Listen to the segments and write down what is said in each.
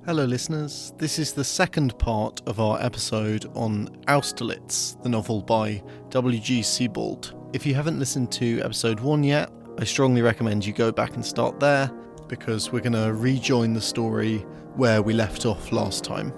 Hello listeners, this is the second part of our episode on Austerlitz, the novel by WG Sebald. If you haven't listened to episode 1 yet, I strongly recommend you go back and start there, because we're going to rejoin the story where we left off last time.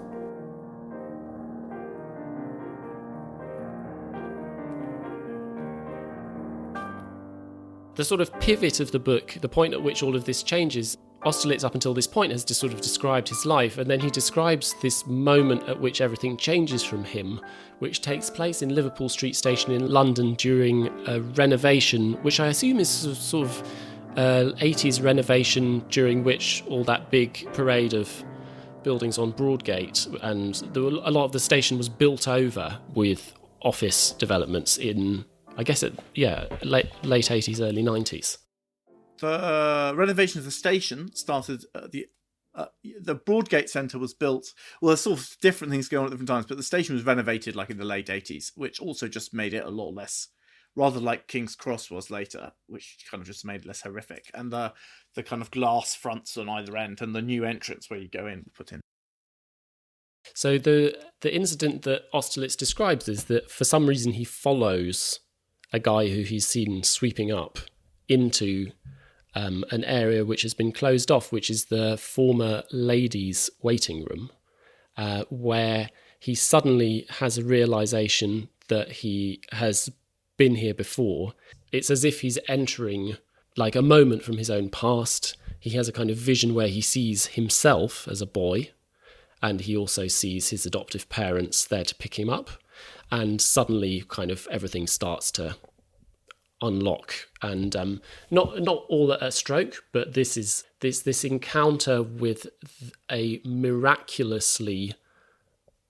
The sort of pivot of the book, the point at which all of this changes, Austerlitz up until this point has just sort of described his life, and then he describes this moment at which everything changes from him, which takes place in Liverpool Street Station in London during a renovation, which I assume is sort of 80s renovation during which all that big parade of buildings on Broadgate, and a lot of the station was built over with office developments in, I guess, late 80s, early 90s. The renovation of the station started at the Broadgate Centre was built. Well, there's sort of different things going on at different times, but the station was renovated like in the late 80s, which also just made it a lot less, rather like King's Cross was later, which kind of just made it less horrific. And the kind of glass fronts on either end and the new entrance where you go in put in. So the incident that Austerlitz describes is that for some reason he follows a guy who he's seen sweeping up into an area which has been closed off, which is the former ladies' waiting room, where he suddenly has a realisation that he has been here before. It's as if he's entering like a moment from his own past. He has a kind of vision where he sees himself as a boy, and he also sees his adoptive parents there to pick him up, and suddenly kind of everything starts to unlock, and not all at a stroke, but this encounter with a miraculously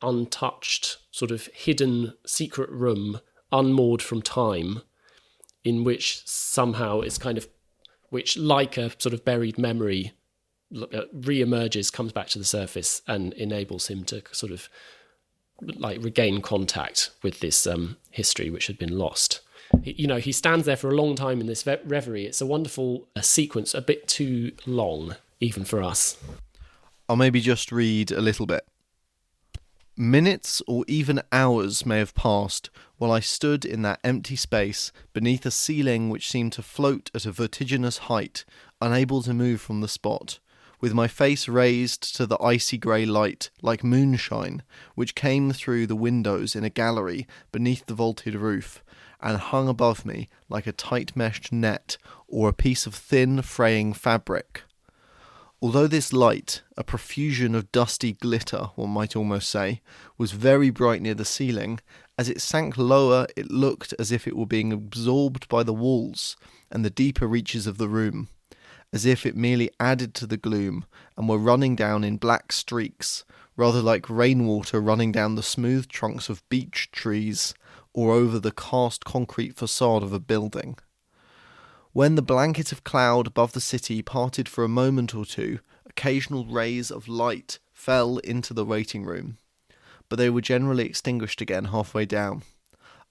untouched, sort of hidden secret room, unmoored from time, in which somehow it's kind of, which like a sort of buried memory re-emerges, comes back to the surface, and enables him to sort of like regain contact with this history which had been lost. He stands there for a long time in this reverie. It's a wonderful sequence, a bit too long, even for us. I'll maybe just read a little bit. Minutes or even hours may have passed while I stood in that empty space beneath a ceiling which seemed to float at a vertiginous height, unable to move from the spot, with my face raised to the icy grey light like moonshine which came through the windows in a gallery beneath the vaulted roof, and hung above me like a tight-meshed net or a piece of thin, fraying fabric. Although this light, a profusion of dusty glitter, one might almost say, was very bright near the ceiling, as it sank lower it looked as if it were being absorbed by the walls and the deeper reaches of the room, as if it merely added to the gloom and were running down in black streaks, rather like rainwater running down the smooth trunks of beech trees, or over the cast concrete facade of a building. When the blanket of cloud above the city parted for a moment or two, occasional rays of light fell into the waiting room, but they were generally extinguished again halfway down.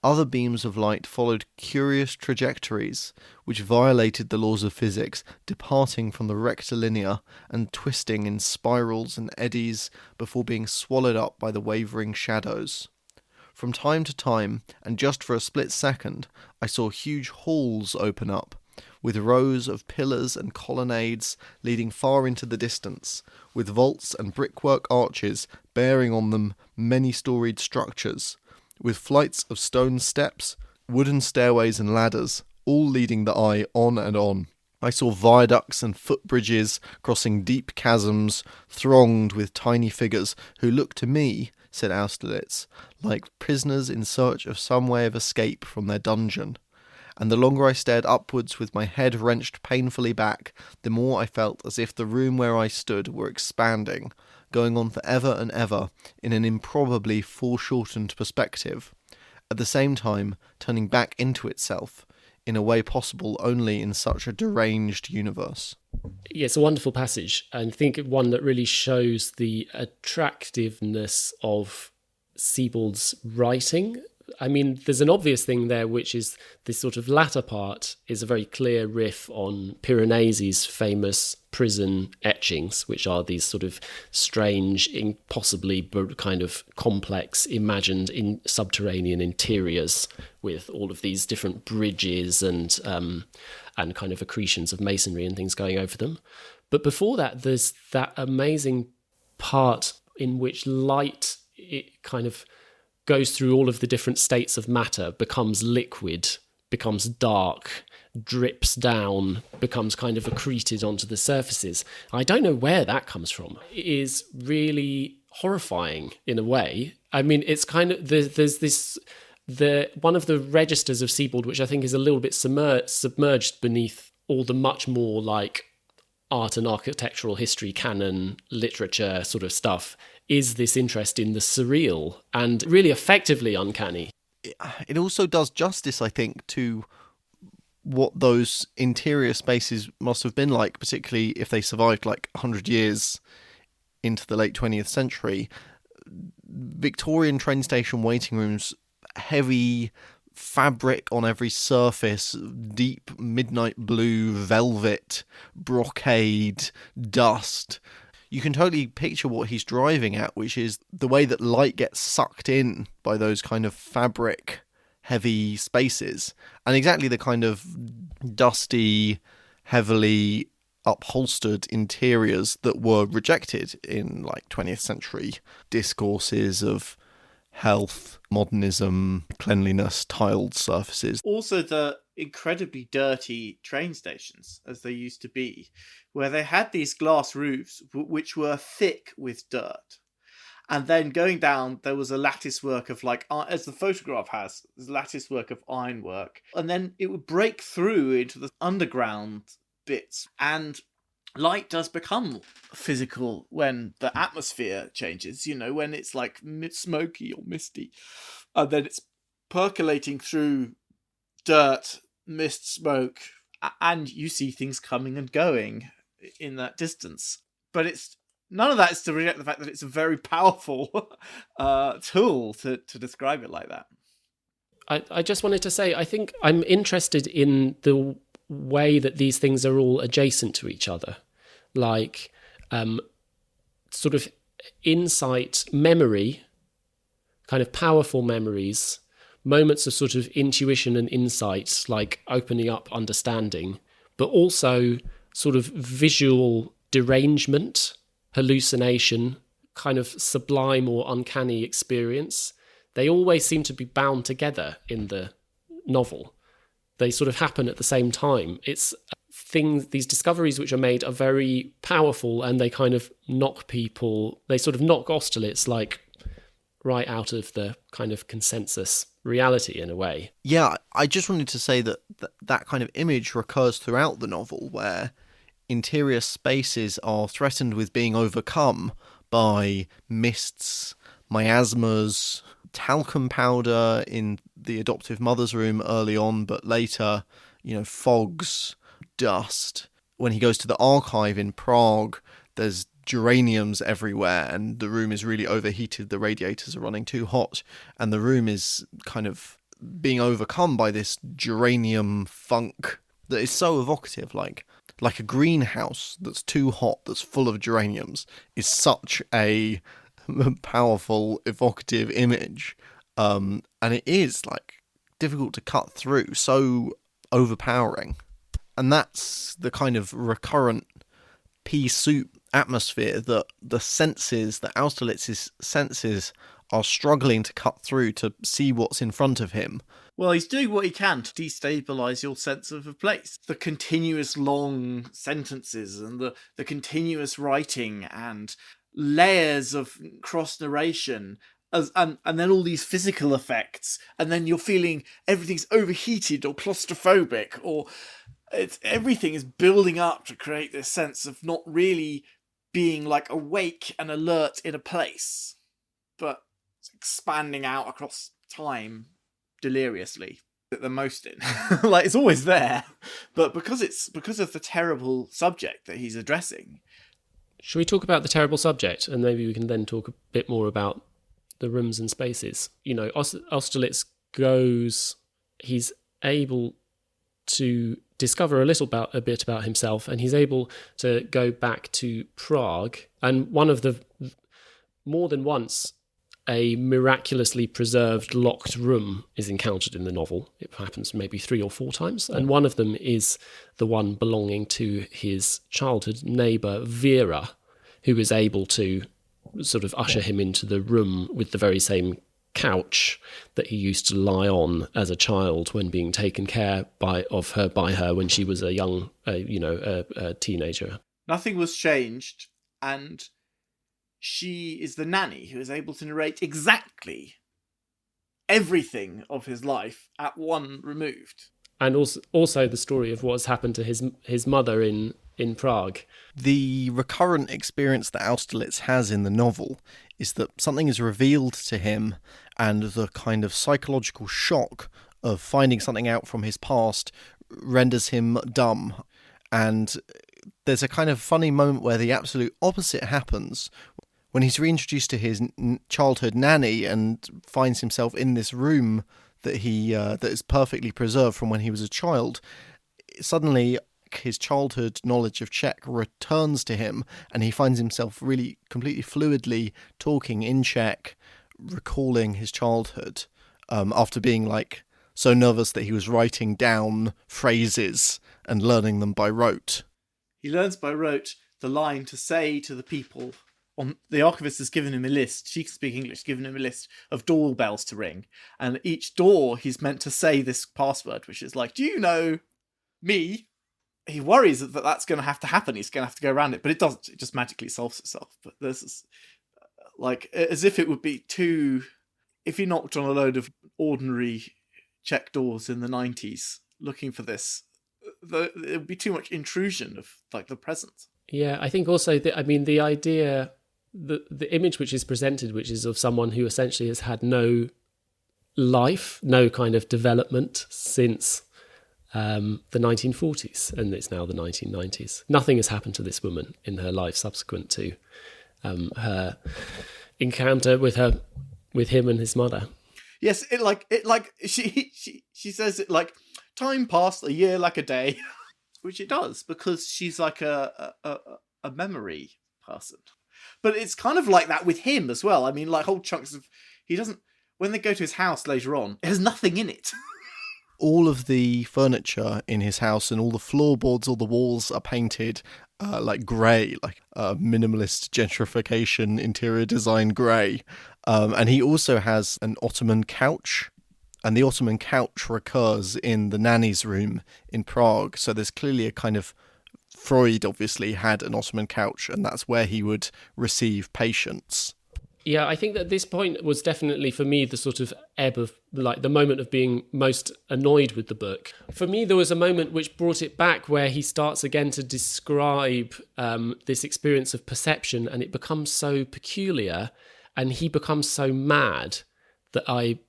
Other beams of light followed curious trajectories, which violated the laws of physics, departing from the rectilinear and twisting in spirals and eddies before being swallowed up by the wavering shadows. From time to time, and just for a split second, I saw huge halls open up, with rows of pillars and colonnades leading far into the distance, with vaults and brickwork arches bearing on them many-storied structures, with flights of stone steps, wooden stairways and ladders, all leading the eye on and on. I saw viaducts and footbridges crossing deep chasms, thronged with tiny figures who looked to me, said Austerlitz, like prisoners in search of some way of escape from their dungeon. And the longer I stared upwards with my head wrenched painfully back, the more I felt as if the room where I stood were expanding, going on for ever and ever in an improbably foreshortened perspective, at the same time turning back into itself, in a way possible only in such a deranged universe. Yeah, it's a wonderful passage, and I think one that really shows the attractiveness of Sebald's writing I mean, there's an obvious thing there, which is this sort of latter part is a very clear riff on Piranesi's famous prison etchings, which are these sort of strange, impossibly kind of complex, imagined in subterranean interiors with all of these different bridges and kind of accretions of masonry and things going over them. But before that, there's that amazing part in which light, it kind of goes through all of the different states of matter, becomes liquid, becomes dark, drips down, becomes kind of accreted onto the surfaces. I don't know where that comes from. It is really horrifying in a way. I mean, it's kind of, there's this, one of the registers of Sebald, which I think is a little bit submerged beneath all the much more like art and architectural history, canon, literature sort of stuff, is this interest in the surreal and really effectively uncanny. It also does justice, I think, to what those interior spaces must have been like, particularly if they survived like 100 years into the late 20th century. Victorian train station waiting rooms, heavy fabric on every surface, deep midnight blue, velvet, brocade, dust. You can totally picture what he's driving at, which is the way that light gets sucked in by those kind of fabric heavy spaces, and exactly the kind of dusty, heavily upholstered interiors that were rejected in like 20th century discourses of health, modernism, cleanliness, tiled surfaces. Also the incredibly dirty train stations, as they used to be, where they had these glass roofs which were thick with dirt. And then going down, there was a lattice work of like, as the photograph has, there's lattice work of ironwork. And then it would break through into the underground bits. And light does become physical when the atmosphere changes, you know, when it's like smoky or misty. And then it's percolating through dirt, mist, smoke, and you see things coming and going in that distance. But it's none of that is to reject the fact that it's a very powerful tool to describe it like that. I just wanted to say, I think I'm interested in the way that these things are all adjacent to each other. Like sort of insight, memory, kind of powerful memories, moments of sort of intuition and insight, like opening up understanding, but also sort of visual derangement, hallucination, kind of sublime or uncanny experience. They always seem to be bound together in the novel. They sort of happen at the same time. It's things, these discoveries which are made are very powerful, and they kind of knock people, they sort of knock Austerlitz like right out of the kind of consensus reality in a way. Yeah, I just wanted to say that that kind of image recurs throughout the novel, where interior spaces are threatened with being overcome by mists, miasmas, talcum powder in the adoptive mother's room early on, but later, you know, fogs, dust. When he goes to the archive in Prague, there's geraniums everywhere, and the room is really overheated. The radiators are running too hot, and the room is kind of being overcome by this geranium funk that is so evocative. Like a greenhouse that's too hot, that's full of geraniums, is such a powerful, evocative image. And it is like difficult to cut through, so overpowering. And that's the kind of recurrent pea soup atmosphere that the senses, that Austerlitz's senses, are struggling to cut through to see what's in front of him. Well, he's doing what he can to destabilise your sense of a place. The continuous long sentences and the continuous writing and layers of cross-narration, and then all these physical effects, and then you're feeling everything's overheated or claustrophobic, or everything is building up to create this sense of not really being like awake and alert in a place, but expanding out across time deliriously at the most in. Like, it's always there, but because of the terrible subject that he's addressing. Should we talk about the terrible subject, and maybe we can then talk a bit more about the rooms and spaces? You know, Austerlitz he's able to discover a bit about himself, and he's able to go back to Prague. And more than once, a miraculously preserved locked room is encountered in the novel. It happens maybe 3 or 4 times. And one of them is the one belonging to his childhood neighbour, Vera, who is able to sort of usher him into the room with the very same couch that he used to lie on as a child when being taken care of by her when she was a teenager. Nothing was changed, and she is the nanny who is able to narrate exactly everything of his life at one removed. And also the story of what's happened to his mother in Prague. The recurrent experience that Austerlitz has in the novel is that something is revealed to him, and the kind of psychological shock of finding something out from his past renders him dumb. And there's a kind of funny moment where the absolute opposite happens when he's reintroduced to his childhood nanny and finds himself in this room that that is perfectly preserved from when he was a child. Suddenly, his childhood knowledge of Czech returns to him, and he finds himself really completely fluidly talking in Czech, recalling his childhood, after being so nervous that he was writing down phrases and learning them by rote. He learns by rote the line to say to the people. The archivist has given him a list. She can speak English. Given him a list of doorbells to ring, and each door he's meant to say this password, which is do you know me? He worries that that's going to have to happen. He's going to have to go around it, but it doesn't. It just magically solves itself. But there's as if it would be too. If he knocked on a load of ordinary Czech doors in the 90s looking for this, it would be too much intrusion of the present. Yeah, I think also the idea. The image which is presented, which is of someone who essentially has had no life, no kind of development since the 1940s, and it's now the 1990s. Nothing has happened to this woman in her life subsequent to her encounter with him and his mother. Yes, she says it time passed a year like a day, which it does, because she's a memory person. But it's kind of like that with him as well. I mean, whole chunks of... He doesn't... When they go to his house later on, it has nothing in it. All of the furniture in his house and all the floorboards, all the walls are painted grey, minimalist gentrification, interior design grey. And he also has an Ottoman couch, and the Ottoman couch recurs in the nanny's room in Prague. So there's clearly a kind of... Freud obviously had an Ottoman couch, and that's where he would receive patients. Yeah, I think that this point was definitely, for me, the sort of ebb of, the moment of being most annoyed with the book. For me, there was a moment which brought it back where he starts again to describe this experience of perception, and it becomes so peculiar, and he becomes so mad that I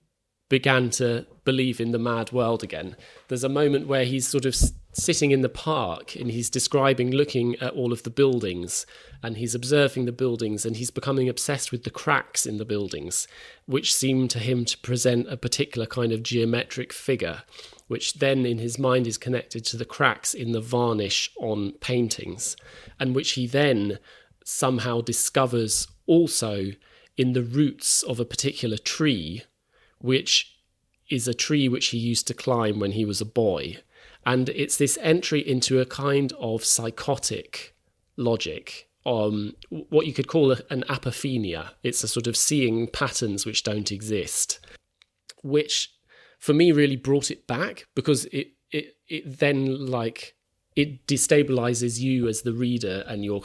began to believe in the mad world again. There's a moment where he's sort of sitting in the park and he's describing looking at all of the buildings, and he's observing the buildings, and he's becoming obsessed with the cracks in the buildings, which seem to him to present a particular kind of geometric figure, which then in his mind is connected to the cracks in the varnish on paintings, and which he then somehow discovers also in the roots of a particular tree, which is a tree which he used to climb when he was a boy. And it's this entry into a kind of psychotic logic, what you could call an apophenia. It's a sort of seeing patterns which don't exist, which for me really brought it back, because it then it destabilizes you as the reader, and you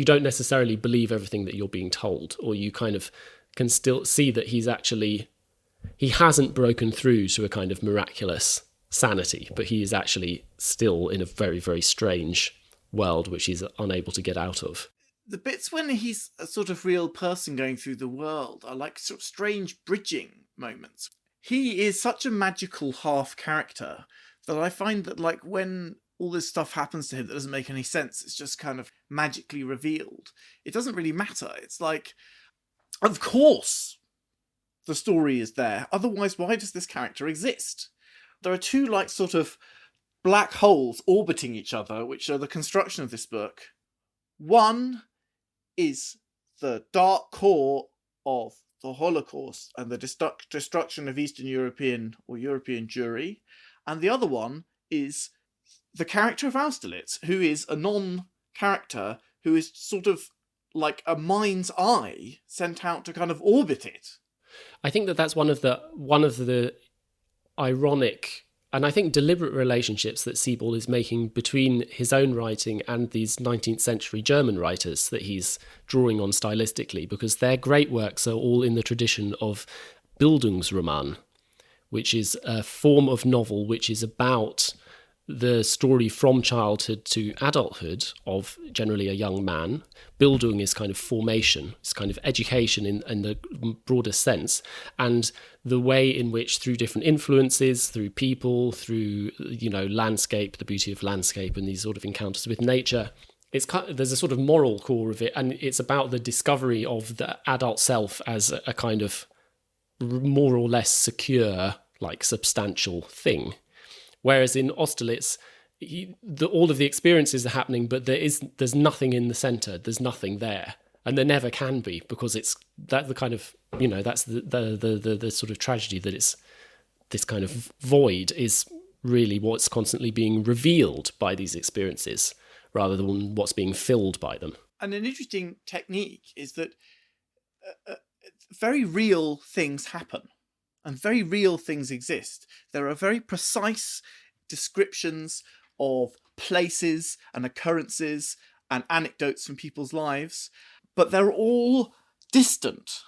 don't necessarily believe everything that you're being told, or you kind of can still see that he hasn't broken through to a kind of miraculous sanity, but he is actually still in a very, very strange world which he's unable to get out of. The bits when he's a sort of real person going through the world are sort of strange bridging moments. He is such a magical half character that I find that when all this stuff happens to him that doesn't make any sense, it's just kind of magically revealed. It doesn't really matter. It's of course, the story is there. Otherwise, why does this character exist? There are two, like, sort of black holes orbiting each other, which are the construction of this book. One is the dark core of the Holocaust and the destruction of Eastern European or European Jewry, and the other one is the character of Austerlitz, who is a non-character who is sort of like a mind's eye sent out to kind of orbit it. I think that's one of the ironic and I think deliberate relationships that Sebald is making between his own writing and these 19th century German writers that he's drawing on stylistically, because their great works are all in the tradition of Bildungsroman, which is a form of novel which is about the story from childhood to adulthood of generally a young man. Bildung is kind of formation, it's kind of education in the broader sense, and the way in which through different influences, through people, through, you know, landscape, the beauty of landscape and these sort of encounters with nature, there's a sort of moral core of it, and it's about the discovery of the adult self as a kind of more or less secure, like substantial thing. Whereas in Austerlitz, all of the experiences are happening, but there's nothing in the centre. There's nothing there, and there never can be, because it's that the kind of, you know, that's the sort of tragedy that it's this kind of void is really what's constantly being revealed by these experiences, rather than what's being filled by them. And an interesting technique is that very real things happen. And very real things exist. There are very precise descriptions of places and occurrences and anecdotes from people's lives, but they're all distant.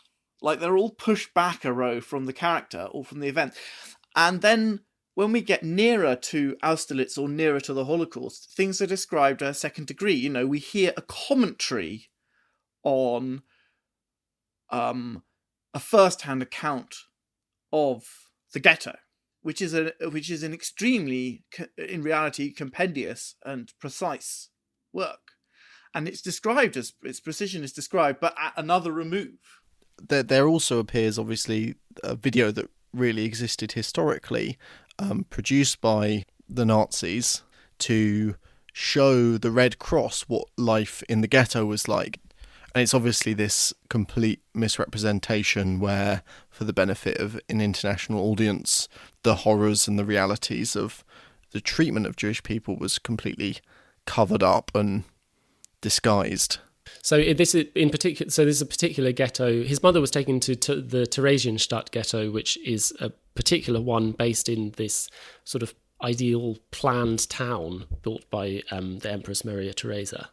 Like, they're all pushed back a row from the character or from the event. And then when we get nearer to Austerlitz or nearer to the Holocaust, things are described as second degree. You know, we hear a commentary on a first-hand account of the ghetto, which is an extremely, in reality, compendious and precise work, and it's described as its precision is described, but at another remove. There also appears, obviously, a video that really existed historically, produced by the Nazis to show the Red Cross what life in the ghetto was like. And it's obviously this complete misrepresentation where, for the benefit of an international audience, the horrors and the realities of the treatment of Jewish people was completely covered up and disguised. So this is in particular. So there's a particular ghetto. His mother was taken to the Theresienstadt ghetto, which is a particular one based in this sort of ideal planned town built by the Empress Maria Theresa.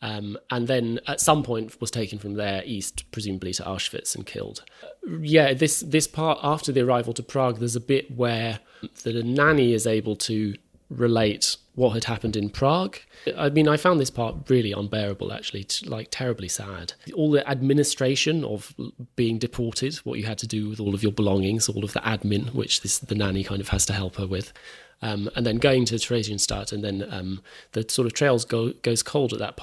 And then at some point was taken from there east, presumably to Auschwitz, and killed. This part after the arrival to Prague, there's a bit where the nanny is able to relate what had happened in Prague. I mean, I found this part really unbearable, actually, like terribly sad. All the administration of being deported, what you had to do with all of your belongings, all of the admin, which the nanny kind of has to help her with. And then going to Theresienstadt, and then the sort of trails goes cold at that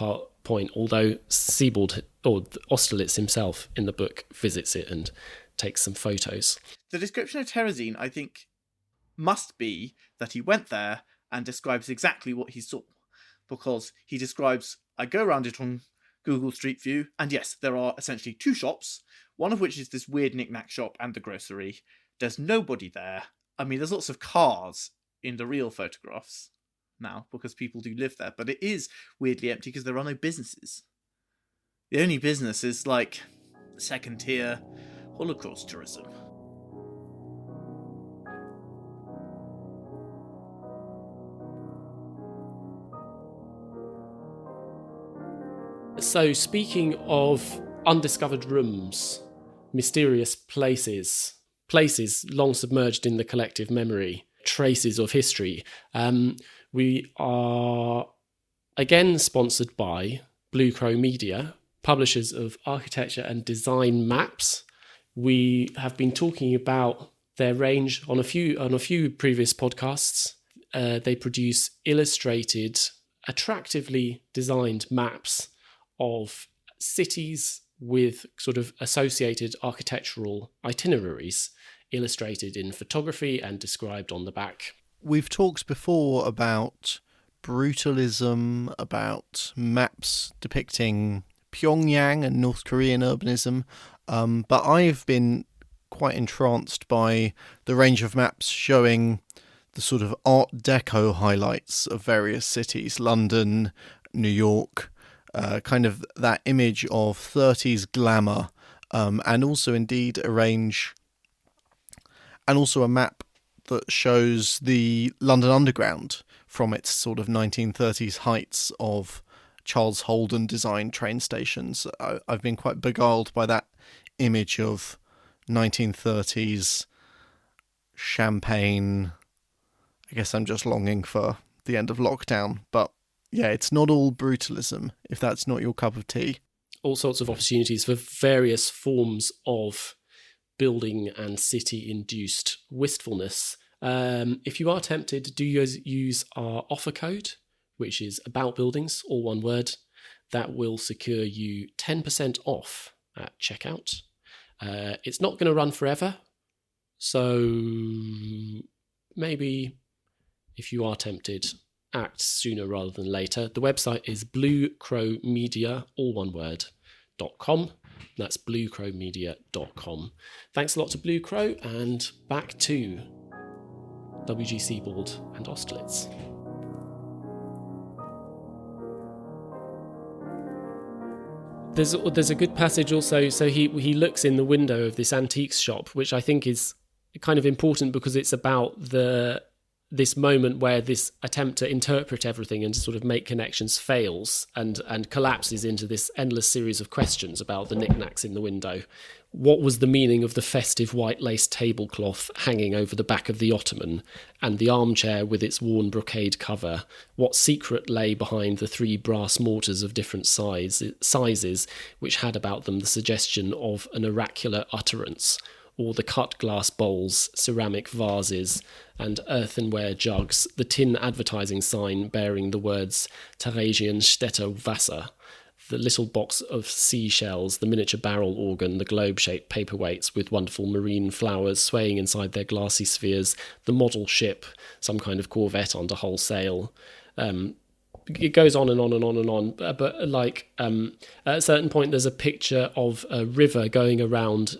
point, although Sebald, or Austerlitz himself in the book, visits it and takes some photos. The description of Terezin, I think, must be that he went there and describes exactly what he saw, because he describes, I go around it on Google Street View, and yes, there are essentially two shops, one of which is this weird knick-knack shop and the grocery. There's nobody there. I mean, there's lots of cars in the real photographs now, because people do live there, but it is weirdly empty because there are no businesses. The only business is like second-tier Holocaust tourism. So speaking of undiscovered rooms, mysterious places long submerged in the collective memory, traces of history, we are again sponsored by Blue Crow Media, publishers of architecture and design maps. We have been talking about their range on a few previous podcasts. They produce illustrated, attractively designed maps of cities, with sort of associated architectural itineraries illustrated in photography and described on the back. We've talked before about brutalism, about maps depicting Pyongyang and North Korean urbanism, but I've been quite entranced by the range of maps showing the sort of Art Deco highlights of various cities, London, New York, kind of that image of 30s glamour, and also indeed a range, and also a map that shows the London Underground from its sort of 1930s heights of Charles Holden designed train stations. I've been quite beguiled by that image of 1930s champagne. I guess I'm just longing for the end of lockdown. But yeah, it's not all brutalism, if that's not your cup of tea. All sorts of opportunities for various forms of building and city-induced wistfulness. If you are tempted, do use our offer code, which is about buildings, all one word. That will secure you 10% off at checkout. It's not going to run forever, so maybe if you are tempted, act sooner rather than later. The website is bluecrowmedia, all one word, .com. That's bluecrowmedia.com. Thanks a lot to Blue Crow, and back to WG Sebald and Austerlitz. There's a good passage also. So he looks in the window of this antiques shop, which I think is kind of important because it's about this moment where this attempt to interpret everything and to sort of make connections fails and collapses into this endless series of questions about the knickknacks in the window. What was the meaning of the festive white lace tablecloth hanging over the back of the ottoman and the armchair with its worn brocade cover? What secret lay behind the 3 brass mortars of different sizes, which had about them the suggestion of an oracular utterance? Or the cut glass bowls, ceramic vases, and earthenware jugs, the tin advertising sign bearing the words Theresienstädter Wasser, the little box of seashells, the miniature barrel organ, the globe-shaped paperweights with wonderful marine flowers swaying inside their glassy spheres, the model ship, some kind of corvette under whole sail. It goes on and on and on and on, but like at a certain point there's a picture of a river going around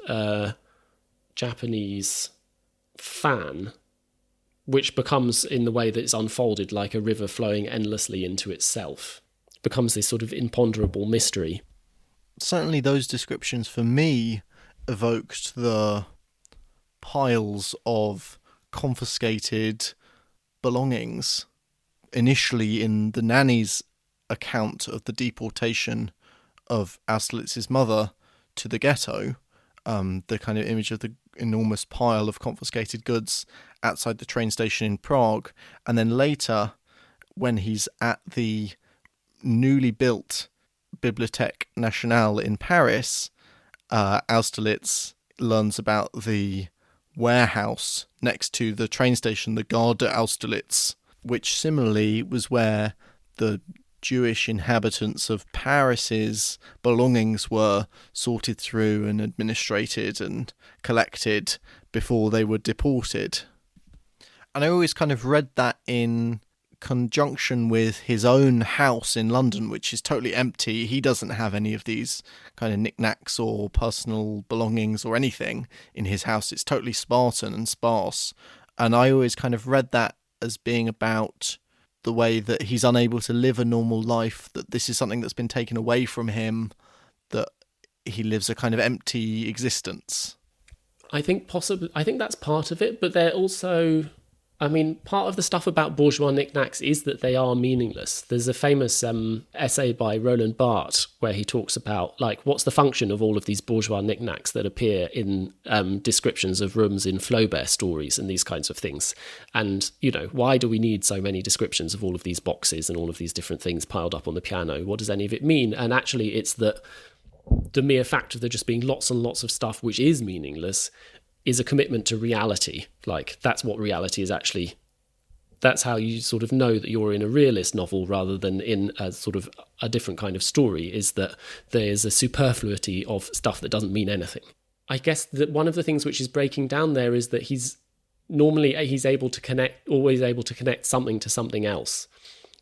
Japanese fan, which becomes, in the way that it's unfolded, like a river flowing endlessly into itself, becomes this sort of imponderable mystery. Certainly those descriptions for me evoked the piles of confiscated belongings initially in the nanny's account of the deportation of Austerlitz's mother to the ghetto. The kind of image of the enormous pile of confiscated goods outside the train station in Prague. And then later, when he's at the newly built Bibliothèque Nationale in Paris, Austerlitz learns about the warehouse next to the train station, the Gare d'Austerlitz, which similarly was where the Jewish inhabitants of Paris's belongings were sorted through and administrated and collected before they were deported. And I always kind of read that in conjunction with his own house in London, which is totally empty. He doesn't have any of these kind of knickknacks or personal belongings or anything in his house. It's totally Spartan and sparse. And I always kind of read that as being about the way that he's unable to live a normal life, that this is something that's been taken away from him, that he lives a kind of empty existence. I think that's part of it, but they're also, I mean, part of the stuff about bourgeois knickknacks is that they are meaningless. There's a famous essay by Roland Barthes where he talks about, like, what's the function of all of these bourgeois knickknacks that appear in descriptions of rooms in Flaubert stories and these kinds of things. And, you know, why do we need so many descriptions of all of these boxes and all of these different things piled up on the piano? What does any of it mean? And actually, it's that the mere fact of there just being lots and lots of stuff which is meaningless is a commitment to reality. Like, that's what reality is actually that's how you sort of know that you're in a realist novel rather than in a sort of a different kind of story, is that there's a superfluity of stuff that doesn't mean anything. I guess that one of the things which is breaking down there is that he's always able to connect something to something else.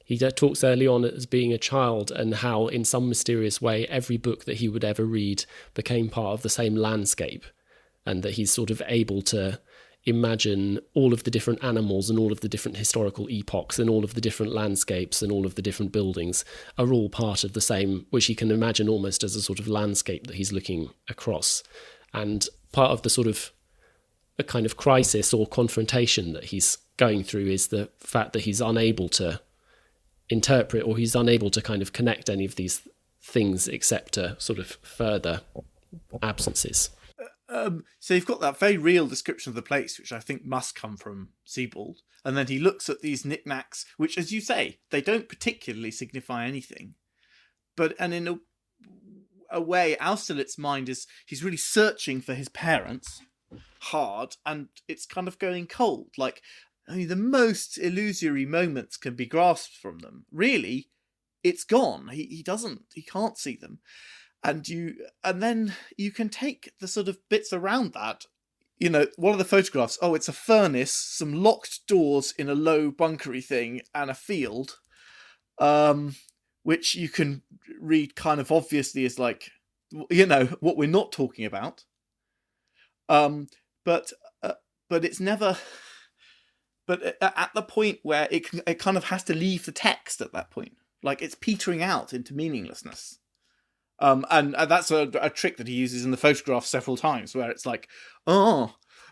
He talks early on as being a child and how in some mysterious way every book that he would ever read became part of the same landscape, and that he's sort of able to imagine all of the different animals and all of the different historical epochs and all of the different landscapes and all of the different buildings are all part of the same, which he can imagine almost as a sort of landscape that he's looking across. And part of the sort of a kind of crisis or confrontation that he's going through is the fact that he's unable to interpret, or he's unable to kind of connect any of these things except to sort of further absences. So you've got that very real description of the place, which I think must come from Sebald. And then he looks at these knickknacks, which, as you say, they don't particularly signify anything. And in a way, Austerlitz's mind he's really searching for his parents hard, and it's kind of going cold. Like, I mean, the most illusory moments can be grasped from them. Really, it's gone. He can't see them. And then you can take the sort of bits around that. One of the photographs, it's a furnace, some locked doors in a low bunkery thing, and a field, which you can read kind of obviously as like, what we're not talking about. But it's never. But at the point where it kind of has to leave the text at that point, like it's petering out into meaninglessness. And that's a trick that he uses in the photograph several times, where it's like,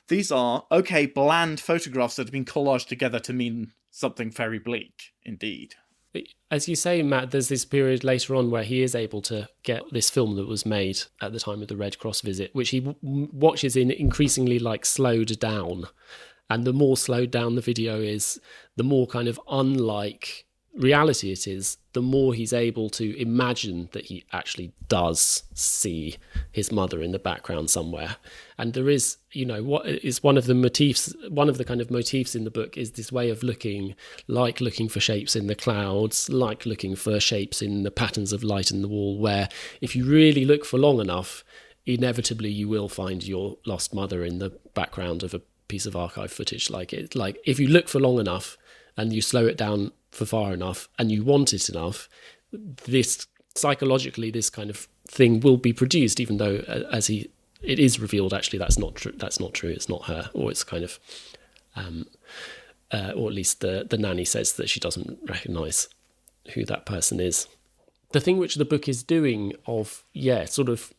these are, bland photographs that have been collaged together to mean something very bleak indeed. As you say, Matt, there's this period later on where he is able to get this film that was made at the time of the Red Cross visit, which he watches in increasingly like slowed down. And the more slowed down the video is, the more kind of unlike reality it is, the more he's able to imagine that he actually does see his mother in the background somewhere. And there is, what is one of the kind of motifs in the book is this way of looking for shapes in the clouds, like looking for shapes in the patterns of light in the wall, where if you really look for long enough, inevitably you will find your lost mother in the background of a piece of archive footage. Like if you look for long enough and you slow it down for far enough and you want it enough, this psychologically this kind of thing will be produced, even though it is revealed actually that's not true, it's not her, or it's kind of or at least the nanny says that she doesn't recognize who that person is. The thing which the book is doing of sort of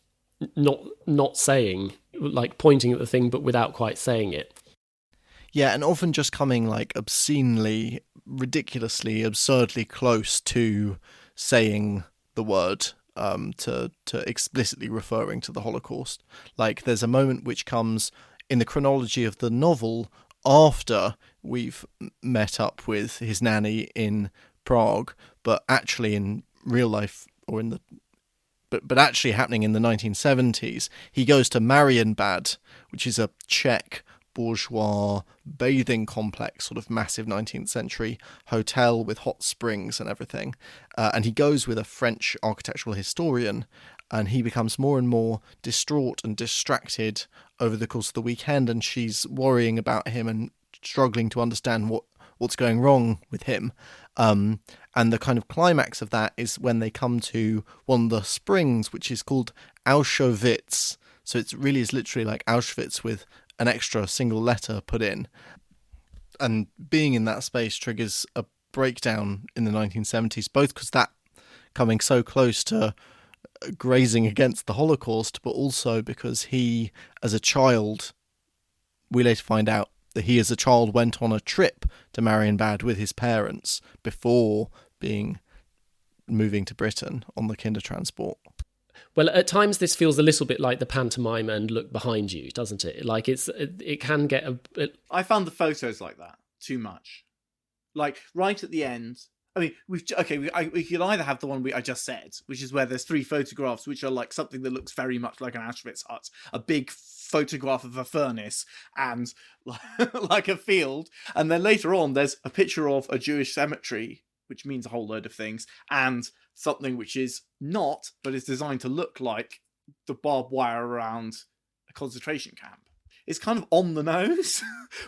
not saying, like pointing at the thing but without quite saying it. Yeah, and often just coming like obscenely, ridiculously, absurdly close to saying the word, to explicitly referring to the Holocaust. Like there's a moment which comes in the chronology of the novel after we've met up with his nanny in Prague, but actually in real life, or in the but actually happening in the 1970s, he goes to Marienbad, which is a Czech bourgeois bathing complex, sort of massive 19th century hotel with hot springs and everything. And he goes with a French architectural historian, and he becomes more and more distraught and distracted over the course of the weekend, and she's worrying about him and struggling to understand what's going wrong with him. And the kind of climax of that is when they come to one of the springs, which is called Auschwitz. So it really is literally like Auschwitz with an extra single letter put in. And being in that space triggers a breakdown in the 1970s, both because that coming so close to grazing against the Holocaust, but also because he, as a child, we later find out that he as a child went on a trip to Marienbad with his parents before moving to Britain on the Kindertransport. Well, at times this feels a little bit like the pantomime and look behind you, doesn't it? Like it can get I found the photos like that too much. Like right at the end, I mean, we can either have the one I just said, which is where there's 3 photographs, which are like something that looks very much like an Auschwitz hut, a big photograph of a furnace and like a field, and then later on there's a picture of a Jewish cemetery, which means a whole load of things, and something which is not, but is designed to look like the barbed wire around a concentration camp. It's kind of on the nose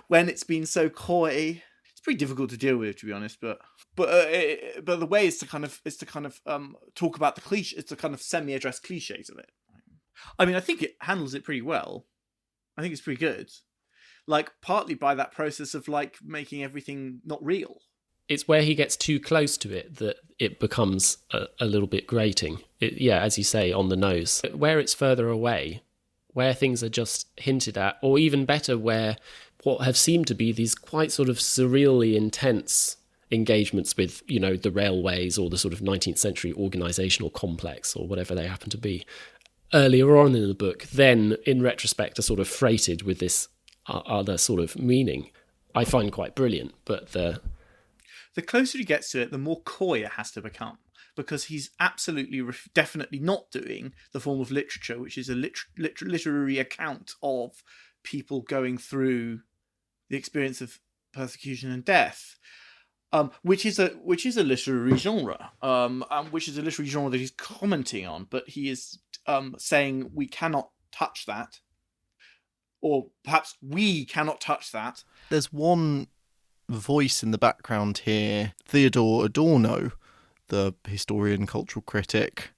when it's been so coy. It's pretty difficult to deal with, to be honest, but the way is to kind of talk about the cliche. It's to kind of semi-address cliches of it. I mean, I think it handles it pretty well. I think it's pretty good. Like, partly by that process of like making everything not real. It's where he gets too close to it that it becomes a little bit grating. As you say, on the nose. Where it's further away, where things are just hinted at, or even better, where what have seemed to be these quite sort of surreally intense engagements with, the railways or the sort of 19th century organisational complex or whatever they happen to be, earlier on in the book, then in retrospect are sort of freighted with this other sort of meaning, I find quite brilliant. But the closer he gets to it, the more coy it has to become, because he's absolutely definitely not doing the form of literature, which is a literary account of people going through the experience of persecution and death, which is a literary genre, which is a literary genre that he's commenting on, but he is saying we cannot touch that, or perhaps we cannot touch that. There's one voice in the background here, Theodor Adorno, the historian, cultural critic,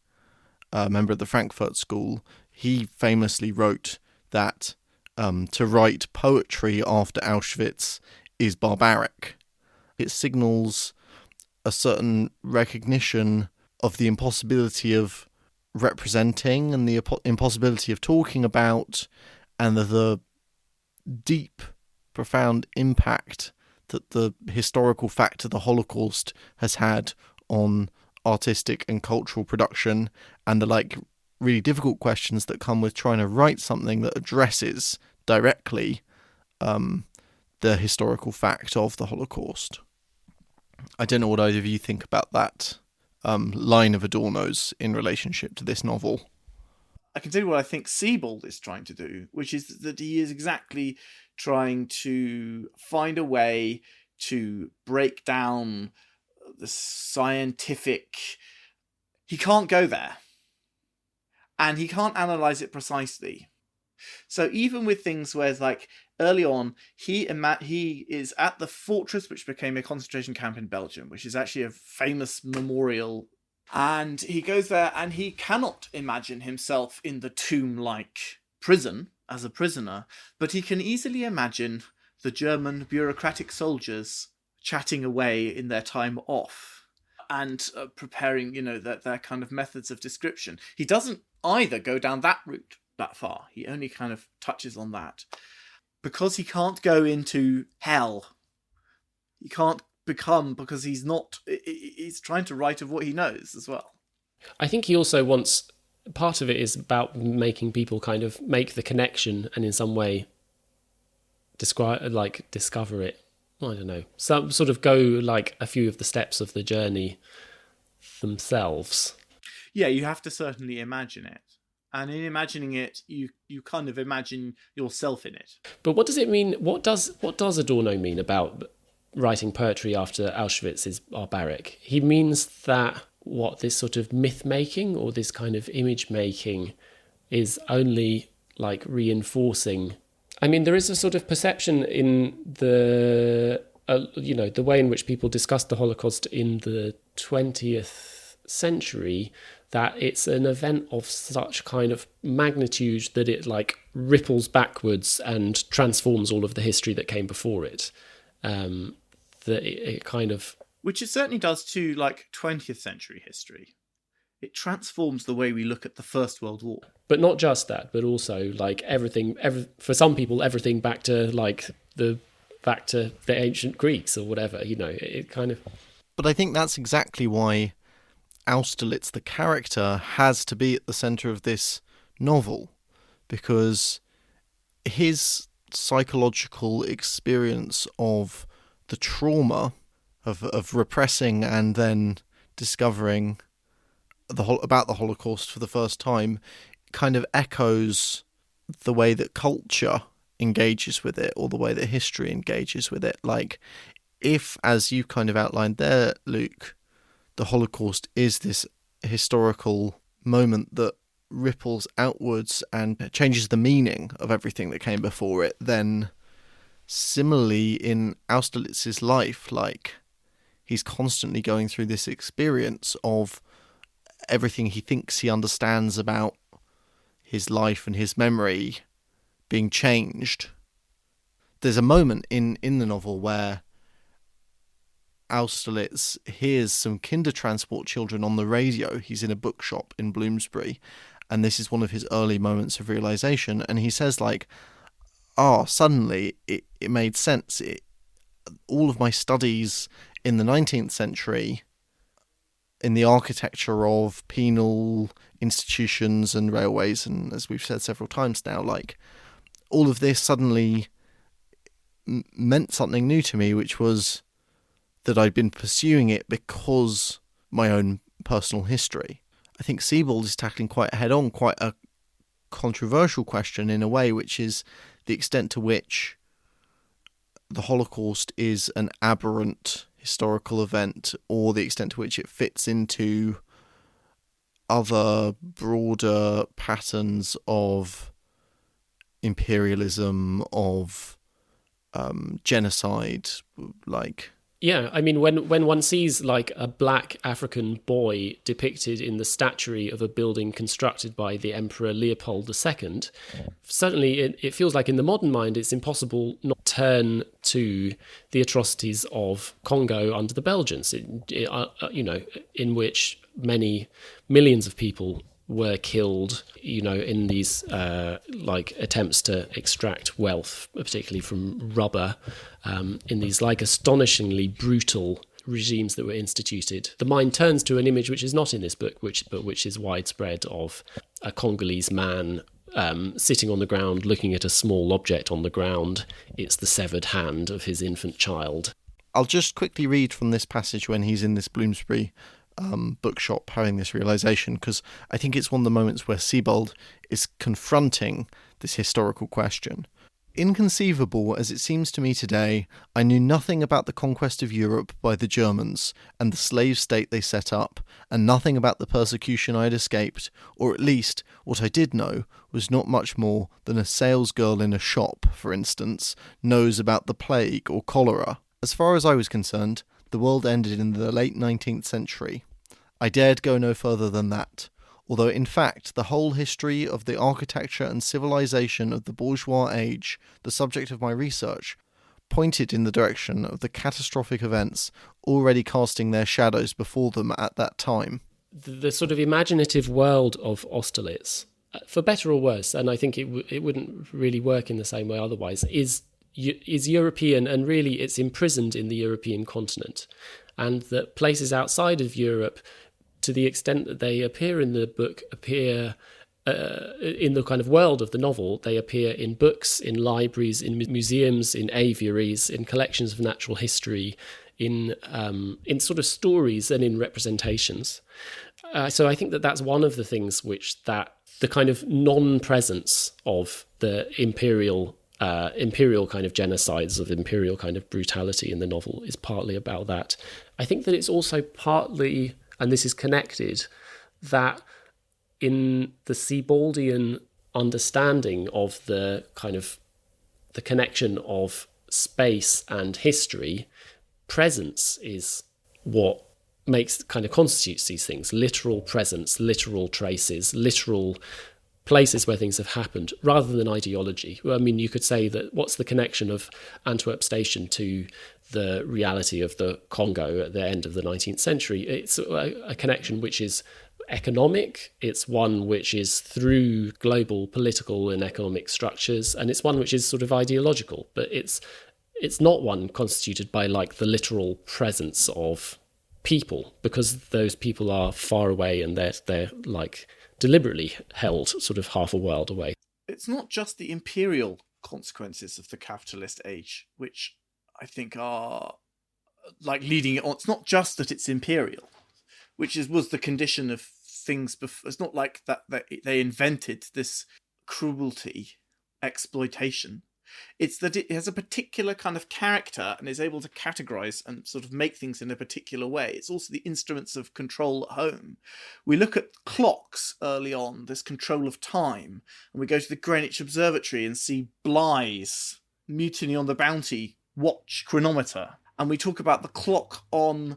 member of the Frankfurt School. He famously wrote that to write poetry after Auschwitz is barbaric. It signals a certain recognition of the impossibility of representing and the impossibility of talking about, and the deep, profound impact that the historical fact of the Holocaust has had on artistic and cultural production, and the really difficult questions that come with trying to write something that addresses directly the historical fact of the Holocaust. I don't know what either of you think about that line of Adorno's in relationship to this novel. I can tell you what I think Sebald is trying to do, which is that he is exactly trying to find a way to break down the scientific. He can't go there, and he can't analyze it precisely. So even with things where it's like early on, he is at the fortress which became a concentration camp in Belgium, which is actually a famous memorial, and he goes there and he cannot imagine himself in the tomb-like prison as a prisoner, but he can easily imagine the German bureaucratic soldiers chatting away in their time off and preparing, their kind of methods of description. He doesn't either go down that route that far. He only kind of touches on that. Because he can't go into hell. He can't because he's trying to write of what he knows as well. I think he also wants, part of it is about making people kind of make the connection and in some way discover it. I don't know. Some sort of go like a few of the steps of the journey themselves. Yeah, you have to certainly imagine it. And in imagining it, you kind of imagine yourself in it. But what does it mean? What does Adorno mean about writing poetry after Auschwitz is barbaric? He means that this sort of myth making or this kind of image making is only like reinforcing. I mean, there is a sort of perception in the way in which people discussed the Holocaust in the 20th century, that it's an event of such kind of magnitude that it like ripples backwards and transforms all of the history that came before it. That it kind of... Which it certainly does to like 20th century history. It transforms the way we look at the First World War. But not just that, but also like everything, for some people, everything back to the ancient Greeks or whatever, it kind of... But I think that's exactly why Austerlitz, the character, has to be at the centre of this novel, because his psychological experience of the trauma of repressing and then discovering about the Holocaust for the first time kind of echoes the way that culture engages with it, or the way that history engages with it. Like, if, as you kind of outlined there, Luke, the Holocaust is this historical moment that ripples outwards and changes the meaning of everything that came before it, then similarly in Austerlitz's life, like, he's constantly going through this experience of everything he thinks he understands about his life and his memory being changed. There's a moment in the novel where Austerlitz hears some Kindertransport children on the radio. He's in a bookshop in Bloomsbury, and this is one of his early moments of realization, and he says, like, suddenly it made sense. All of my studies in the 19th century, in the architecture of penal institutions and railways, and as we've said several times now, like, all of this suddenly meant something new to me, which was that I'd been pursuing it because my own personal history. I think Sebald is tackling quite head-on, quite a controversial question in a way, which is the extent to which the Holocaust is an aberrant historical event, or the extent to which it fits into other broader patterns of imperialism, of genocide, like... Yeah, I mean, when one sees, like, a black African boy depicted in the statuary of a building constructed by the Emperor Leopold II, certainly it feels like in the modern mind it's impossible not to turn to the atrocities of Congo under the Belgians, in which many millions of people were killed, in these attempts to extract wealth, particularly from rubber, in these astonishingly brutal regimes that were instituted. The mind turns to an image which is not in this book, but which is widespread, of a Congolese man sitting on the ground looking at a small object on the ground. It's the severed hand of his infant child. I'll just quickly read from this passage when he's in this Bloomsbury bookshop having this realization, because I think it's one of the moments where Sebald is confronting this historical question. Inconceivable as it seems to me today, I knew nothing about the conquest of Europe by the Germans and the slave state they set up, and nothing about the persecution I had escaped, or at least what I did know was not much more than a salesgirl in a shop, for instance, knows about the plague or cholera. As far as I was concerned, the world ended in the late 19th century. I dared go no further than that, although in fact the whole history of the architecture and civilization of the bourgeois age, the subject of my research, pointed in the direction of the catastrophic events already casting their shadows before them at that time. The sort of imaginative world of Austerlitz, for better or worse, and I think it wouldn't really work in the same way otherwise, is European, and really it's imprisoned in the European continent, and that places outside of Europe, to the extent that they appear in the book, appear in the kind of world of the novel, they appear in books, in libraries, in museums, in aviaries, in collections of natural history, in sort of stories and in representations. So I think that that's one of the things that the kind of non-presence of the imperial kind of genocides, of imperial kind of brutality in the novel, is partly about that. I think that it's also partly, and this is connected, that in the Sebaldian understanding of the kind of the connection of space and history, presence is what constitutes these things: literal presence, literal traces, literal places where things have happened, rather than ideology. I mean, you could say that what's the connection of Antwerp Station to the reality of the Congo at the end of the 19th century? It's a connection which is economic, it's one which is through global political and economic structures, and it's one which is sort of ideological, but it's not one constituted by the literal presence of people, because those people are far away and they're deliberately held sort of half a world away. It's not just the imperial consequences of the capitalist age, which I think are like leading it on. It's not just that it's imperial, which was the condition of things before. It's not like that they invented this cruelty, exploitation. It's that it has a particular kind of character and is able to categorize and sort of make things in a particular way. It's also the instruments of control at home. We look at clocks early on, this control of time, and we go to the Greenwich Observatory and see Bligh's Mutiny on the Bounty watch chronometer. And we talk about the clock on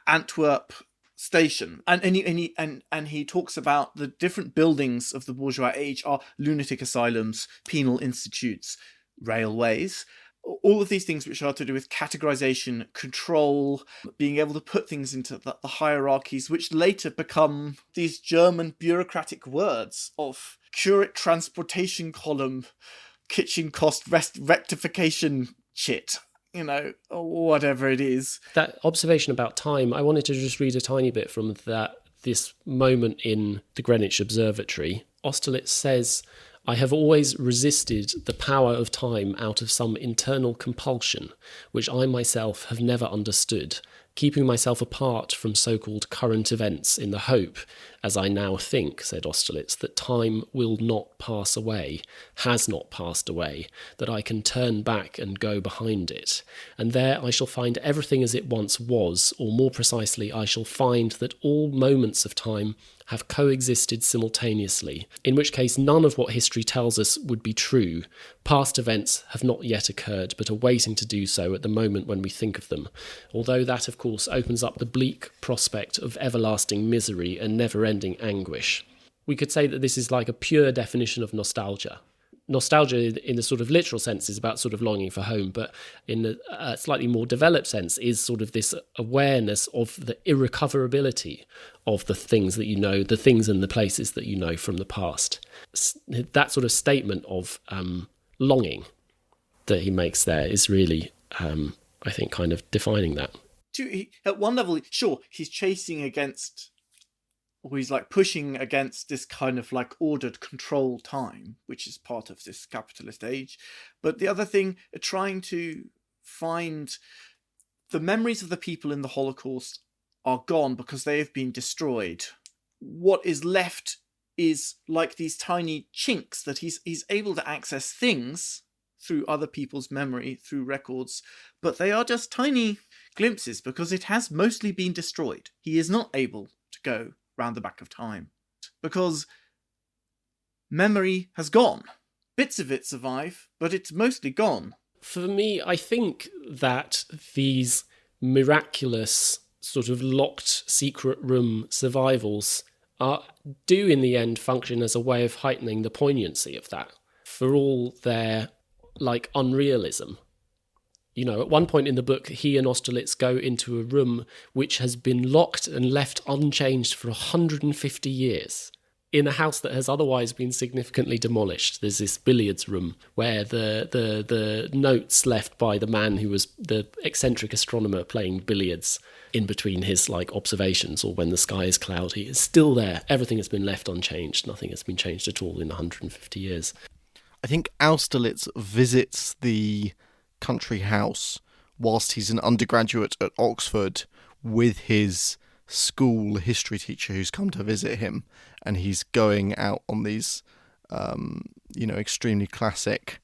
Antwerp station, and he talks about the different buildings of the bourgeois age are lunatic asylums, penal institutes, railways, all of these things which are to do with categorization, control, being able to put things into the hierarchies, which later become these German bureaucratic words of curate transportation column, kitchen cost rectification shit. Or whatever it is. That observation about time, I wanted to just read a tiny bit from this moment in the Greenwich Observatory. Austerlitz says, "I have always resisted the power of time out of some internal compulsion, which I myself have never understood, keeping myself apart from so-called current events in the hope, as I now think," said Austerlitz, "that time will not pass away, has not passed away, that I can turn back and go behind it. And there I shall find everything as it once was, or more precisely, I shall find that all moments of time have coexisted simultaneously, in which case none of what history tells us would be true. Past events have not yet occurred, but are waiting to do so at the moment when we think of them, although that, of course, opens up the bleak prospect of everlasting misery and never-ending anguish." We could say that this is like a pure definition of nostalgia. Nostalgia in the sort of literal sense is about sort of longing for home, but in a slightly more developed sense is sort of this awareness of the irrecoverability of the things that you know, the things and the places that you know from the past. That sort of statement of longing that he makes there is really, I think, kind of defining that. At one level, sure, he's chasing against, or he's like pushing against this kind of like ordered control time, which is part of this capitalist age. But the other thing, trying to find the memories of the people in the Holocaust are gone because they have been destroyed. What is left is like these tiny chinks that he's able to access things through other people's memory, through records, but they are just tiny glimpses because it has mostly been destroyed. He is not able to go round the back of time because memory has gone. Bits of it survive, but it's mostly gone. For me, I think that these miraculous sort of locked secret room survivals do in the end function as a way of heightening the poignancy of that, for all their like unrealism. At one point in the book, he and Austerlitz go into a room which has been locked and left unchanged for 150 years in a house that has otherwise been significantly demolished. There's this billiards room where the notes left by the man who was the eccentric astronomer playing billiards in between his like observations or when the sky is cloudy is still there. Everything has been left unchanged. Nothing has been changed at all in 150 years. I think Austerlitz visits the country house whilst he's an undergraduate at Oxford with his school history teacher who's come to visit him, and he's going out on these extremely classic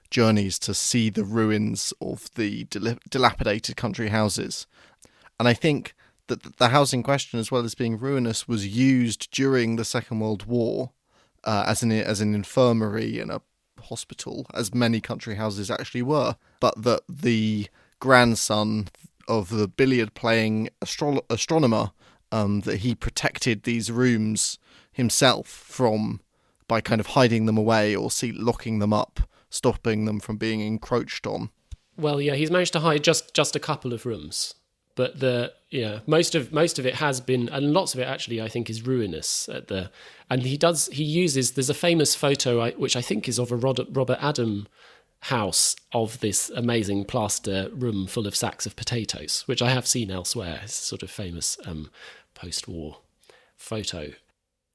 journeys to see the ruins of the dilapidated country houses. And I think that the house in question, as well as being ruinous, was used during the Second World War as an infirmary and a hospital, as many country houses actually were, but that the grandson of the billiard-playing astronomer, that he protected these rooms himself from by kind of hiding them away or locking them up, stopping them from being encroached on. Well, yeah, he's managed to hide just a couple of rooms, but most of it has been, and lots of it actually I think is ruinous and he uses, there's a famous photo which I think is of a Robert Adam house of this amazing plaster room full of sacks of potatoes, which I have seen elsewhere. It's a sort of famous post-war photo.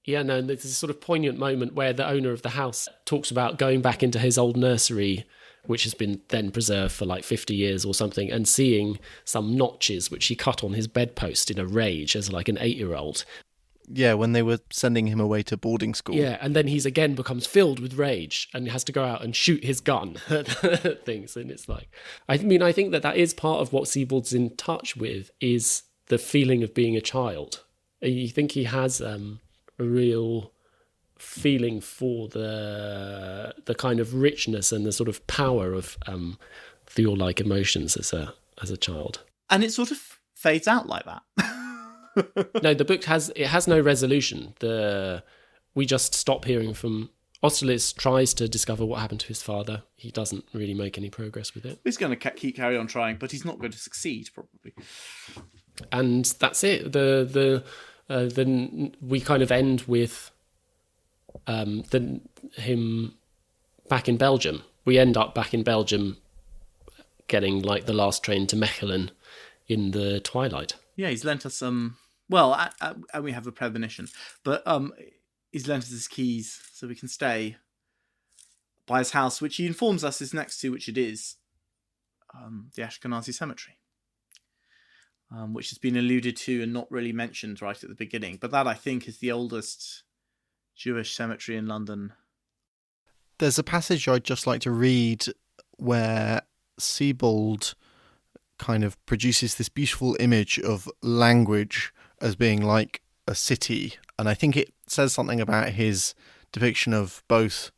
Yeah, no, there's this sort of poignant moment where the owner of the house talks about going back into his old nursery which has been then preserved for like 50 years or something, and seeing some notches which he cut on his bedpost in a rage as like an 8-year-old. Yeah, when they were sending him away to boarding school. Yeah, and then he's again becomes filled with rage and has to go out and shoot his gun at things. And it's like, I mean, I think that is part of what Sebald's in touch with, is the feeling of being a child. You think he has a real feeling for the kind of richness and the sort of power of Thule-like emotions as a child. And it sort of fades out like that. No, the book has no resolution. We just stop hearing from Austerlitz. Tries to discover what happened to his father. He doesn't really make any progress with it. He's going to carry on trying, but he's not going to succeed, probably. And that's it. We kind of end with him back in Belgium. We end up back in Belgium, getting like the last train to Mechelen in the twilight. Yeah, he's lent us some. Well, and we have a premonition, but he's lent us his keys so we can stay by his house, which he informs us is next to, which it is, the Ashkenazi cemetery, which has been alluded to and not really mentioned right at the beginning. But that, I think, is the oldest Jewish cemetery in London. There's a passage I'd just like to read where Sebald kind of produces this beautiful image of language as being like a city. And I think it says something about his depiction of both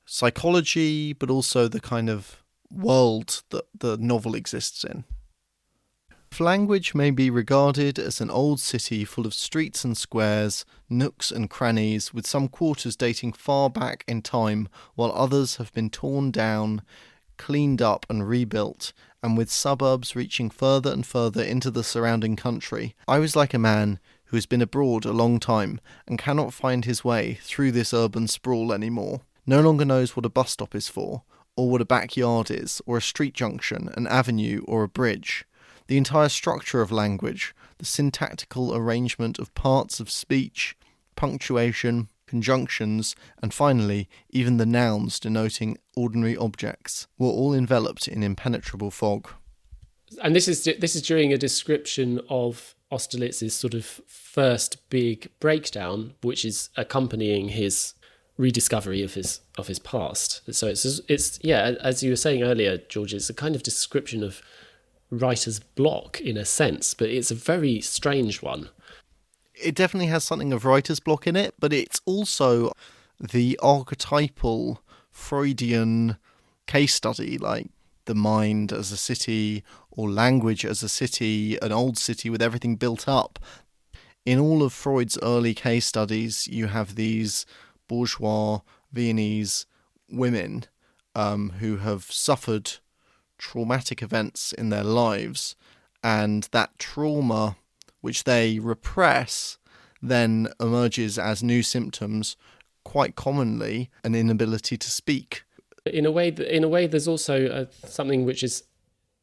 psychology, but also the kind of world that the novel exists in. If language may be regarded as an old city full of streets and squares, nooks and crannies, with some quarters dating far back in time, while others have been torn down, cleaned up and rebuilt, and with suburbs reaching further and further into the surrounding country, I was like a man who has been abroad a long time and cannot find his way through this urban sprawl anymore, no longer knows what a bus stop is for, or what a backyard is, or a street junction, an avenue, or a bridge. The entire structure of language, the syntactical arrangement of parts of speech, punctuation, conjunctions, and finally, even the nouns denoting ordinary objects, were all enveloped in impenetrable fog. And this is during a description of Austerlitz's sort of first big breakdown, which is accompanying his rediscovery of his past. So it's yeah, as you were saying earlier, George, it's a kind of description of writer's block in a sense, but it's a very strange one. It definitely has something of writer's block in it, but it's also the archetypal Freudian case study, like the mind as a city or language as a city, an old city with everything built up. In all of Freud's early case studies, you have these bourgeois Viennese women who have suffered traumatic events in their lives, and that trauma which they repress then emerges as new symptoms, quite commonly an inability to speak. In a way, there's also something which is,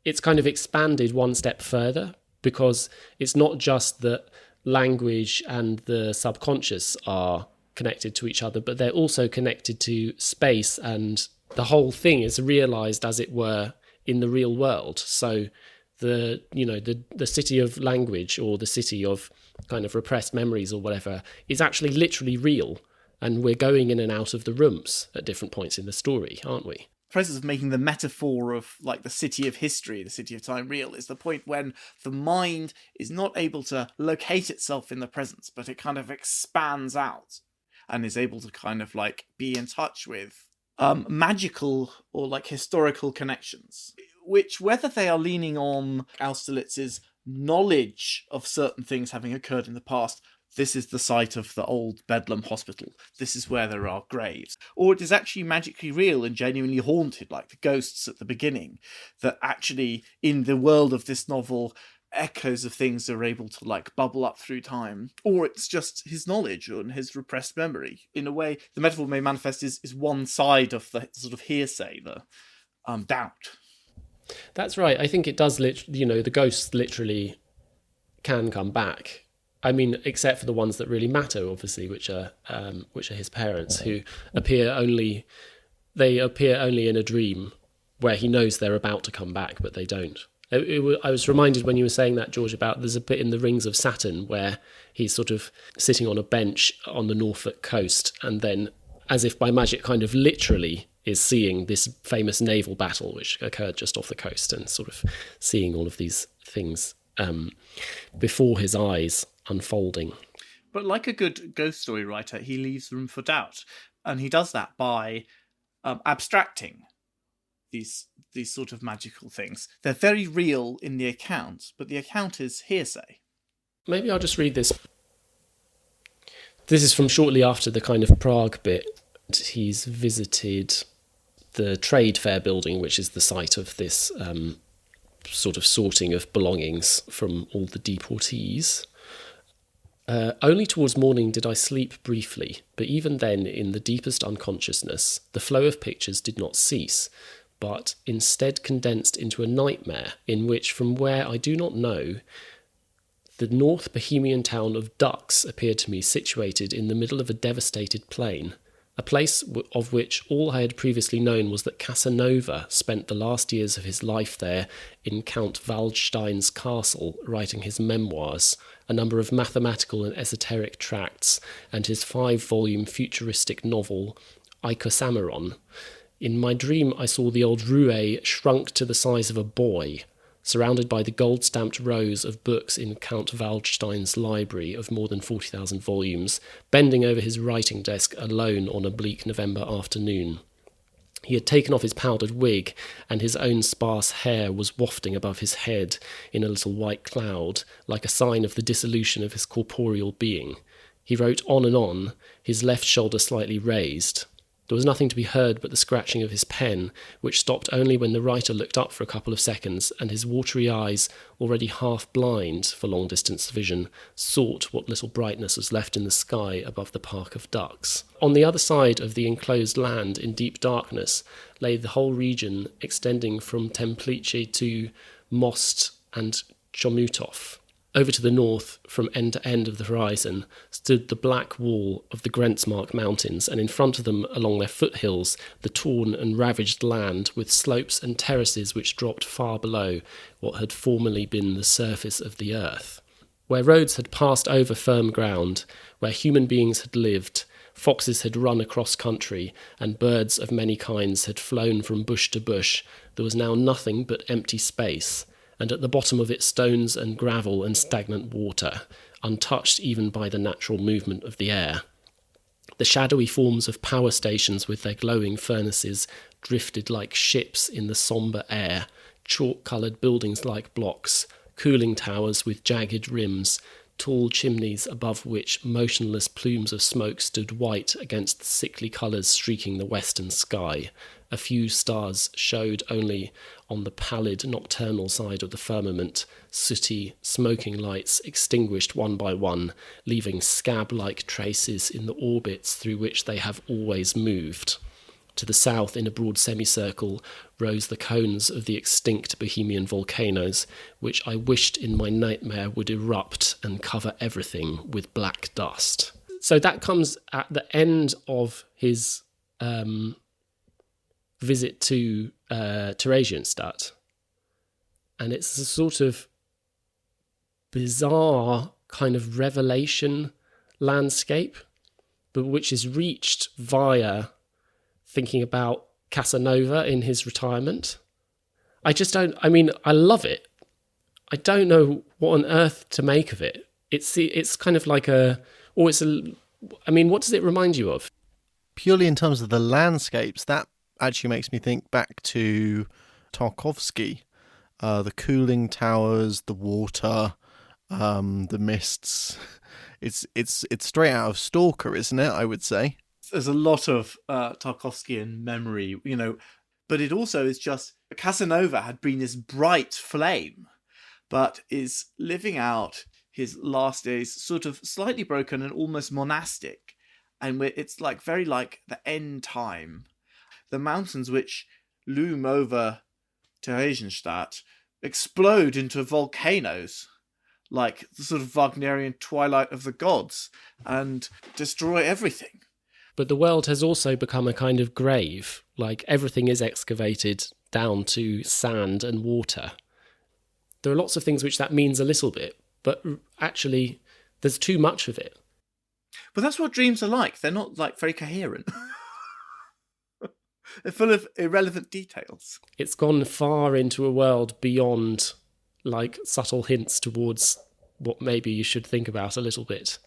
it's kind of expanded one step further, because it's not just that language and the subconscious are connected to each other, but they're also connected to space, and the whole thing is realized, as it were, in the real world. So the city of language, or the city of kind of repressed memories or whatever, is actually literally real, and we're going in and out of the rooms at different points in the story, aren't we? The process of making the metaphor of like the city of history, the city of time real, is the point when the mind is not able to locate itself in the present, but it kind of expands out and is able to kind of like be in touch with magical or like historical connections, which, whether they are leaning on Austerlitz's knowledge of certain things having occurred in the past, this is the site of the old Bedlam hospital, this is where there are graves, or it is actually magically real and genuinely haunted, like the ghosts at the beginning, that actually in the world of this novel echoes of things are able to like bubble up through time, or it's just his knowledge and his repressed memory. In a way, the metaphor may manifest is one side of the sort of hearsay, the doubt. That's right. I think it does. The ghosts literally can come back. I mean, except for the ones that really matter, obviously, which are his parents, who appear only in a dream where he knows they're about to come back, but they don't. I was reminded when you were saying that, George, about there's a bit in the Rings of Saturn where he's sort of sitting on a bench on the Norfolk coast, and then, as if by magic, kind of literally is seeing this famous naval battle which occurred just off the coast, and sort of seeing all of these things before his eyes unfolding. But like a good ghost story writer, he leaves room for doubt, and he does that by abstracting these sort of magical things. They're very real in the account, but the account is hearsay. Maybe I'll just read this. This is from shortly after the kind of Prague bit. He's visited the trade fair building, which is the site of this sort of sorting of belongings from all the deportees. Only towards morning did I sleep briefly, but even then, in the deepest unconsciousness, the flow of pictures did not cease, but instead condensed into a nightmare in which, from where I do not know, the North Bohemian town of Dux appeared to me situated in the middle of a devastated plain, a place of which all I had previously known was that Casanova spent the last years of his life there in Count Waldstein's castle, writing his memoirs, a number of mathematical and esoteric tracts, and his 5-volume futuristic novel, Icosamaron. In my dream, I saw the old Rouet shrunk to the size of a boy, surrounded by the gold-stamped rows of books in Count Waldstein's library of more than 40,000 volumes, bending over his writing desk alone on a bleak November afternoon. He had taken off his powdered wig, and his own sparse hair was wafting above his head in a little white cloud, like a sign of the dissolution of his corporeal being. He wrote on, his left shoulder slightly raised. There was nothing to be heard but the scratching of his pen, which stopped only when the writer looked up for a couple of seconds, and his watery eyes, already half blind for long-distance vision, sought what little brightness was left in the sky above the park of ducks. On the other side of the enclosed land, in deep darkness, lay the whole region extending from Templice to Most and Chomutov. Over to the north, from end to end of the horizon, stood the black wall of the Grenzmark Mountains, and in front of them, along their foothills, the torn and ravaged land, with slopes and terraces which dropped far below what had formerly been the surface of the earth. Where roads had passed over firm ground, where human beings had lived, foxes had run across country, and birds of many kinds had flown from bush to bush, there was now nothing but empty space, and at the bottom of it stones and gravel and stagnant water, untouched even by the natural movement of the air. The shadowy forms of power stations with their glowing furnaces drifted like ships in the sombre air, chalk-coloured buildings like blocks, cooling towers with jagged rims, tall chimneys above which motionless plumes of smoke stood white against the sickly colours streaking the western sky. A few stars showed only on the pallid nocturnal side of the firmament, sooty, smoking lights extinguished one by one, leaving scab-like traces in the orbits through which they have always moved. To the south, in a broad semicircle, rose the cones of the extinct Bohemian volcanoes, which I wished in my nightmare would erupt and cover everything with black dust. So that comes at the end of his visit to Theresienstadt. And it's a sort of bizarre kind of revelation landscape, but which is reached via thinking about Casanova in his retirement. I love it. I don't know what on earth to make of it. It's kind of like what does it remind you of? Purely in terms of the landscapes, that actually makes me think back to Tarkovsky. The cooling towers, the water, the mists. It's straight out of Stalker, isn't it? I would say. There's a lot of Tarkovskian memory, but it also is just Casanova had been this bright flame, but is living out his last days sort of slightly broken and almost monastic. And it's very like the end time. The mountains which loom over Theresienstadt explode into volcanoes, like the sort of Wagnerian twilight of the gods, and destroy everything. But the world has also become a kind of grave, like everything is excavated down to sand and water. There are lots of things which that means a little bit, but actually there's too much of it. But that's what dreams are like. They're not like very coherent. They're full of irrelevant details. It's gone far into a world beyond like subtle hints towards what maybe you should think about a little bit,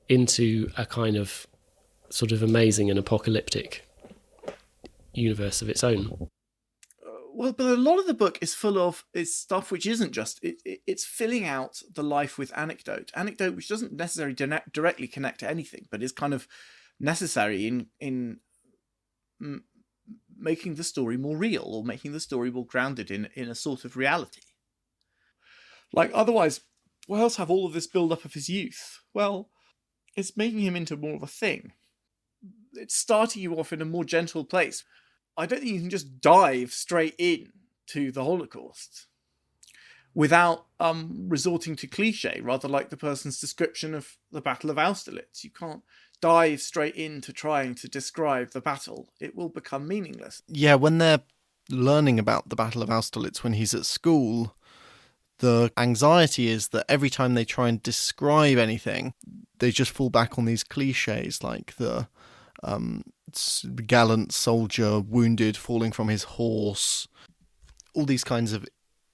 into a kind of sort of amazing and apocalyptic universe of its own. Well, but a lot of the book is full of stuff which isn't just... It's filling out the life with anecdote which doesn't necessarily directly connect to anything, but is kind of necessary in making the story more real, or making the story more grounded in a sort of reality. Like, otherwise, why else have all of this build-up of his youth? Well, it's making him into more of a thing. It's starting you off in a more gentle place. I don't think you can just dive straight in to the Holocaust without resorting to cliche, rather like the person's description of the Battle of Austerlitz. You can't dive straight into trying to describe the battle. It will become meaningless. Yeah, when they're learning about the Battle of Austerlitz when he's at school, the anxiety is that every time they try and describe anything, they just fall back on these cliches, like the gallant soldier wounded falling from his horse, all these kinds of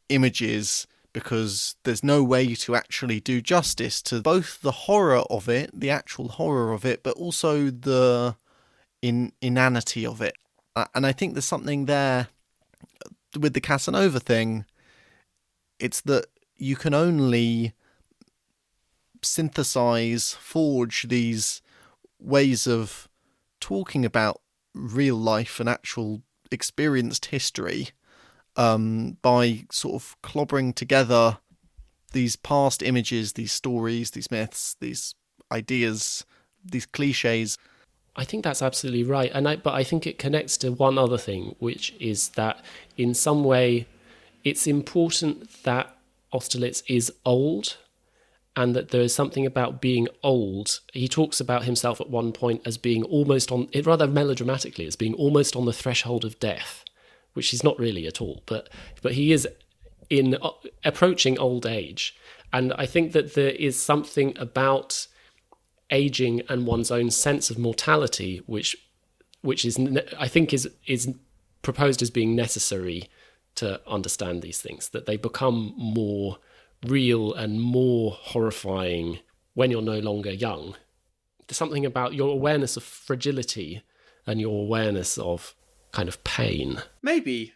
images, because there's no way to actually do justice to both the horror of it, the actual horror of it, but also the inanity of it. And I think there's something there with the Casanova thing. It's that you can only forge these ways of talking about real life and actual experienced history by sort of clobbering together these past images, these stories, these myths, these ideas, these cliches. I think that's absolutely right. But I think it connects to one other thing, which is that in some way it's important that Austerlitz is old, and that there is something about being old. He talks about himself at one point as being almost rather melodramatically, as being almost on the threshold of death, which he's not really at all, but he is in approaching old age. And I think that there is something about aging and one's own sense of mortality, which is, I think, is proposed as being necessary to understand these things, that they become more real and more horrifying when you're no longer young. There's something about your awareness of fragility and your awareness of kind of pain. Maybe.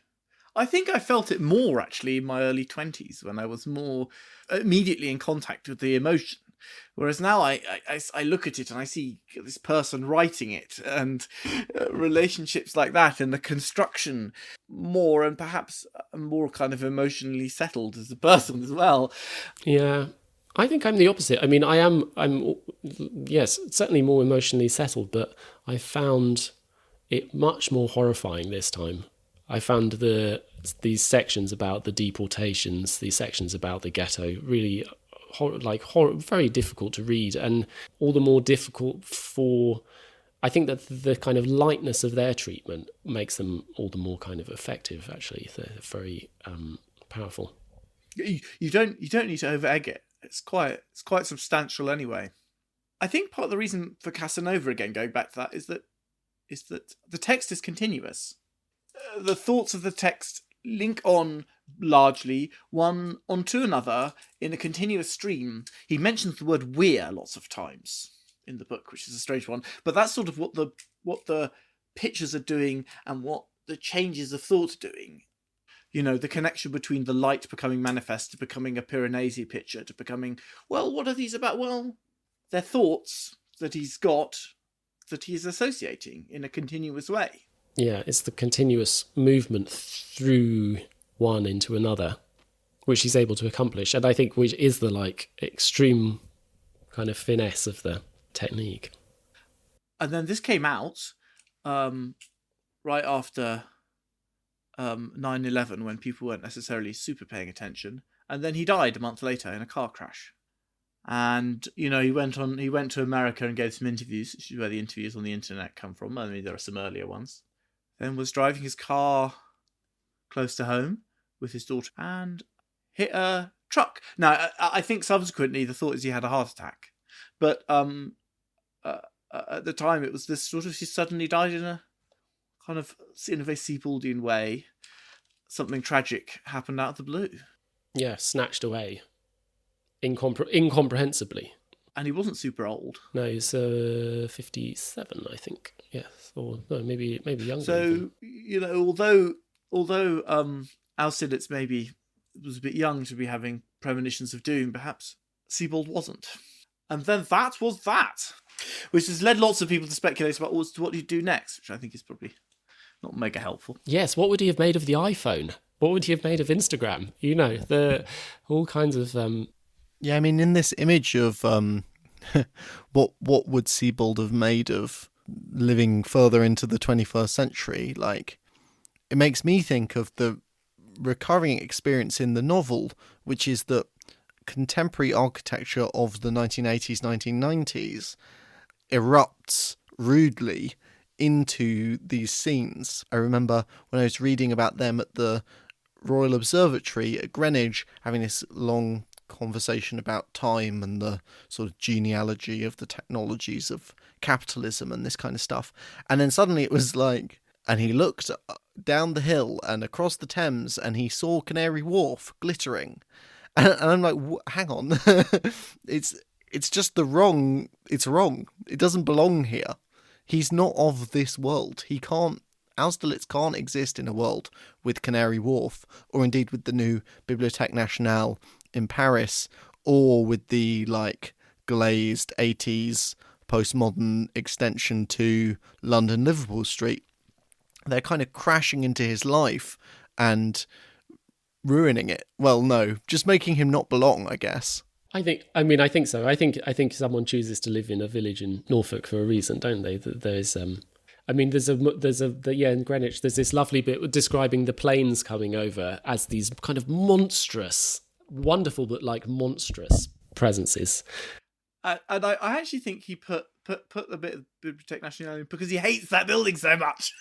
I think I felt it more, actually, in my early 20s, when I was more immediately in contact with the emotion. Whereas now I look at it and I see this person writing it, and relationships like that, and the construction more, and perhaps more kind of emotionally settled as a person as well. Yeah, I think I'm the opposite. I mean, I'm yes, certainly more emotionally settled, but I found it much more horrifying this time. I found these sections about the deportations, these sections about the ghetto, really very difficult to read, and all the more difficult for, I think that the kind of lightness of their treatment makes them all the more kind of effective. Actually, they're very powerful. You don't need to over egg it. It's quite substantial anyway. I think part of the reason for Casanova, again going back to that, is that the text is continuous. The thoughts of the text link on largely one onto another in a continuous stream. He mentions the word "we're" lots of times in the book, which is a strange one, but that's sort of what the pictures are doing and what the changes of thought are doing. You know, the connection between the light becoming manifest to becoming a Piranesi picture to becoming, well, what are these about? Well, they're thoughts that he's got that he's associating in a continuous way. Yeah, it's the continuous movement through one into another, which he's able to accomplish, and I think which is the extreme kind of finesse of the technique. And then this came out right after 9/11, when people weren't necessarily super paying attention, and then he died a month later in a car crash. And he went to America and gave some interviews, which is where the interviews on the internet come from. I mean, there are some earlier ones. Then was driving his car close to home with his daughter and hit a truck. Now, I think subsequently the thought is he had a heart attack. But at the time, it was this sort of, he suddenly died in a kind of, in a very Sebaldian way. Something tragic happened out of the blue. Yeah, snatched away. Incomprehensibly. And he wasn't super old. No, he's 57, I think. Yes, or no, maybe younger. So even. you know, although Austerlitz maybe was a bit young to be having premonitions of doom, perhaps Sebald wasn't. And then that was that, which has led lots of people to speculate about what do you do next, which I think is probably not mega helpful. Yes, what would he have made of the iPhone? What would he have made of Instagram? You know, the all kinds of. Yeah, I mean, in this image of what would Sebald have made of living further into the 21st century, like, it makes me think of the recurring experience in the novel, which is that contemporary architecture of the 1980s, 1990s erupts rudely into these scenes. I remember when I was reading about them at the Royal Observatory at Greenwich, having this long conversation about time and the sort of genealogy of the technologies of capitalism and this kind of stuff. And then suddenly it was like, and he looked down the hill and across the Thames and he saw Canary Wharf glittering. And I'm like, hang on, it's just it's wrong. It doesn't belong here. He's not of this world. Austerlitz can't exist in a world with Canary Wharf, or indeed with the new Bibliothèque Nationale in Paris, or with the like glazed 80s postmodern extension to London Liverpool Street. They're kind of crashing into his life and ruining it. Well, no, just making him not belong, I guess. I think so. I think someone chooses to live in a village in Norfolk for a reason, don't they? There's in Greenwich, there's this lovely bit describing the planes coming over as these kind of monstrous, wonderful but like monstrous presences. And I actually think he put the bit of Bibliothèque Nationale in because he hates that building so much.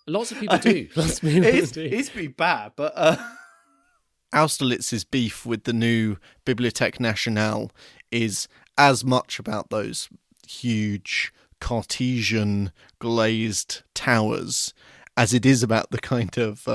Lots of people do. It's pretty bad, but Austerlitz's beef with the new Bibliothèque Nationale is as much about those huge Cartesian glazed towers as it is about the kind of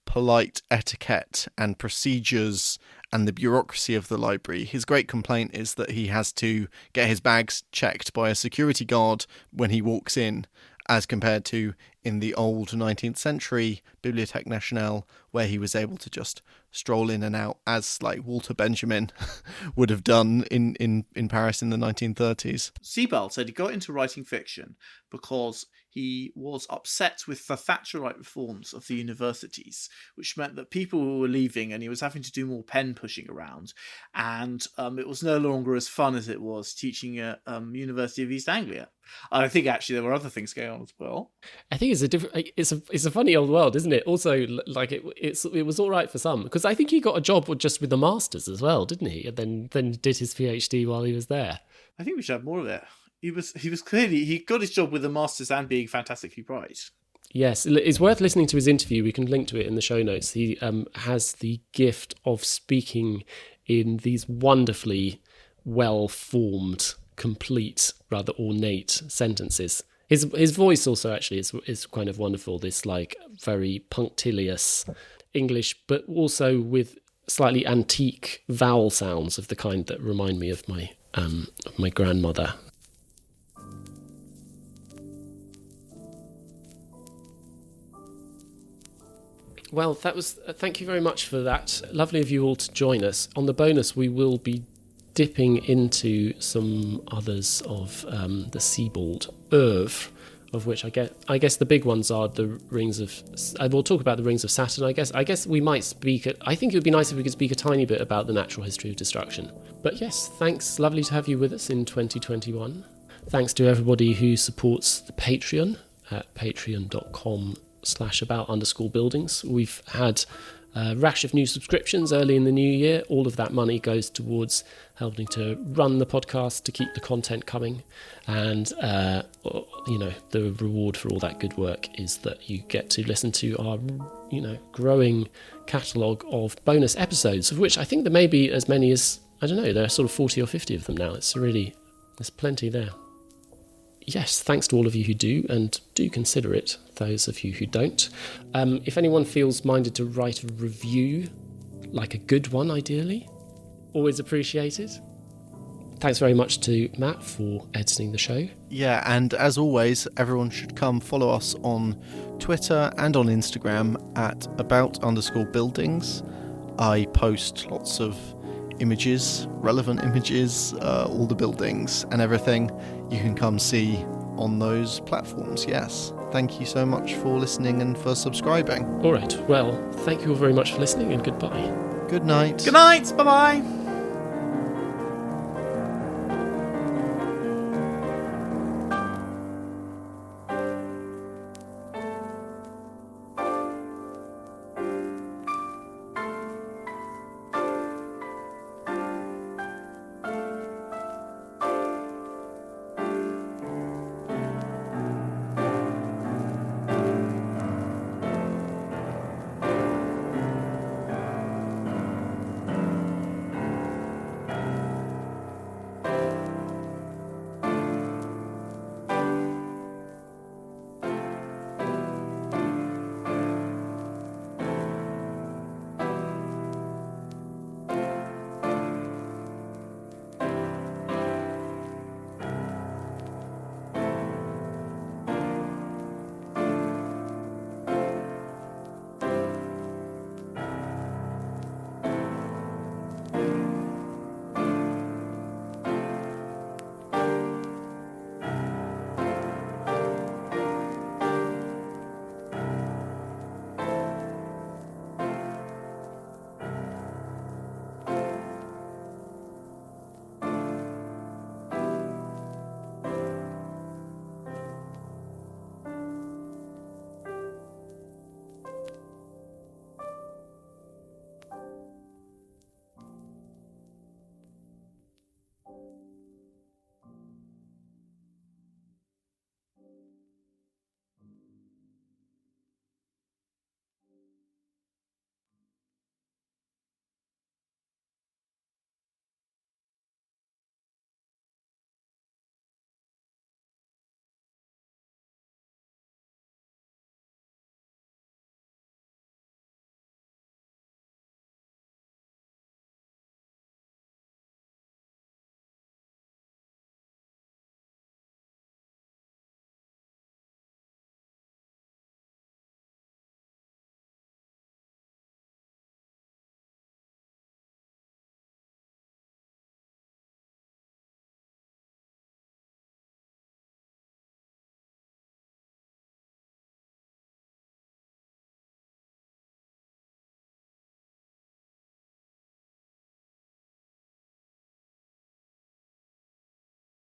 polite etiquette and procedures and the bureaucracy of the library. His great complaint is that he has to get his bags checked by a security guard when he walks in, as compared to in the old 19th century Bibliothèque Nationale, where he was able to just stroll in and out, as like Walter Benjamin would have done in Paris in the 1930s. Sebald said he got into writing fiction because he was upset with the Thatcherite reforms of the universities, which meant that people were leaving and he was having to do more pen pushing around, and it was no longer as fun as it was teaching at University of East Anglia. I think actually there were other things going on as well. I think it's a funny old world, isn't it? Also, like it was all right for some, because I think he got a job just with the masters as well, didn't he? And then did his PhD while he was there. I think we should have more of it. He was clearly, he got his job with the masters and being fantastically bright. Yes, it's worth listening to his interview. We can link to it in the show notes. He has the gift of speaking in these wonderfully well-formed, complete, rather ornate sentences. His voice also actually is kind of wonderful. This like very punctilious English, but also with slightly antique vowel sounds of the kind that remind me of my grandmother. Well, thank you very much for that. Lovely of you all to join us. On the bonus, we will be dipping into some others of the Sebald oeuvre, of which I guess the big ones are the Rings of. We'll talk about the Rings of Saturn. I guess we might speak. I think it would be nice if we could speak a tiny bit about the natural history of destruction. But yes, thanks. Lovely to have you with us in 2021. Thanks to everybody who supports the Patreon at patreon.com/about_buildings. We've had a rash of new subscriptions early in the new year. All of that money goes towards helping to run the podcast, to keep the content coming. And, the reward for all that good work is that you get to listen to our, growing catalogue of bonus episodes, of which I think there may be as many as, I don't know, there are sort of 40 or 50 of them now. There's plenty there. Yes, thanks to all of you who do, and do consider it, those of you who don't. If anyone feels minded to write a review, like a good one ideally, always appreciated. Thanks very much to Matt for editing the show. Yeah, and as always, everyone should come follow us on Twitter and on Instagram at about_buildings. I post lots of images, relevant images, all the buildings and everything you can come see on those platforms. Yes, thank you so much for listening and for subscribing. All right, well, thank you all very much for listening, and goodbye. Good night. Good night. Bye-bye.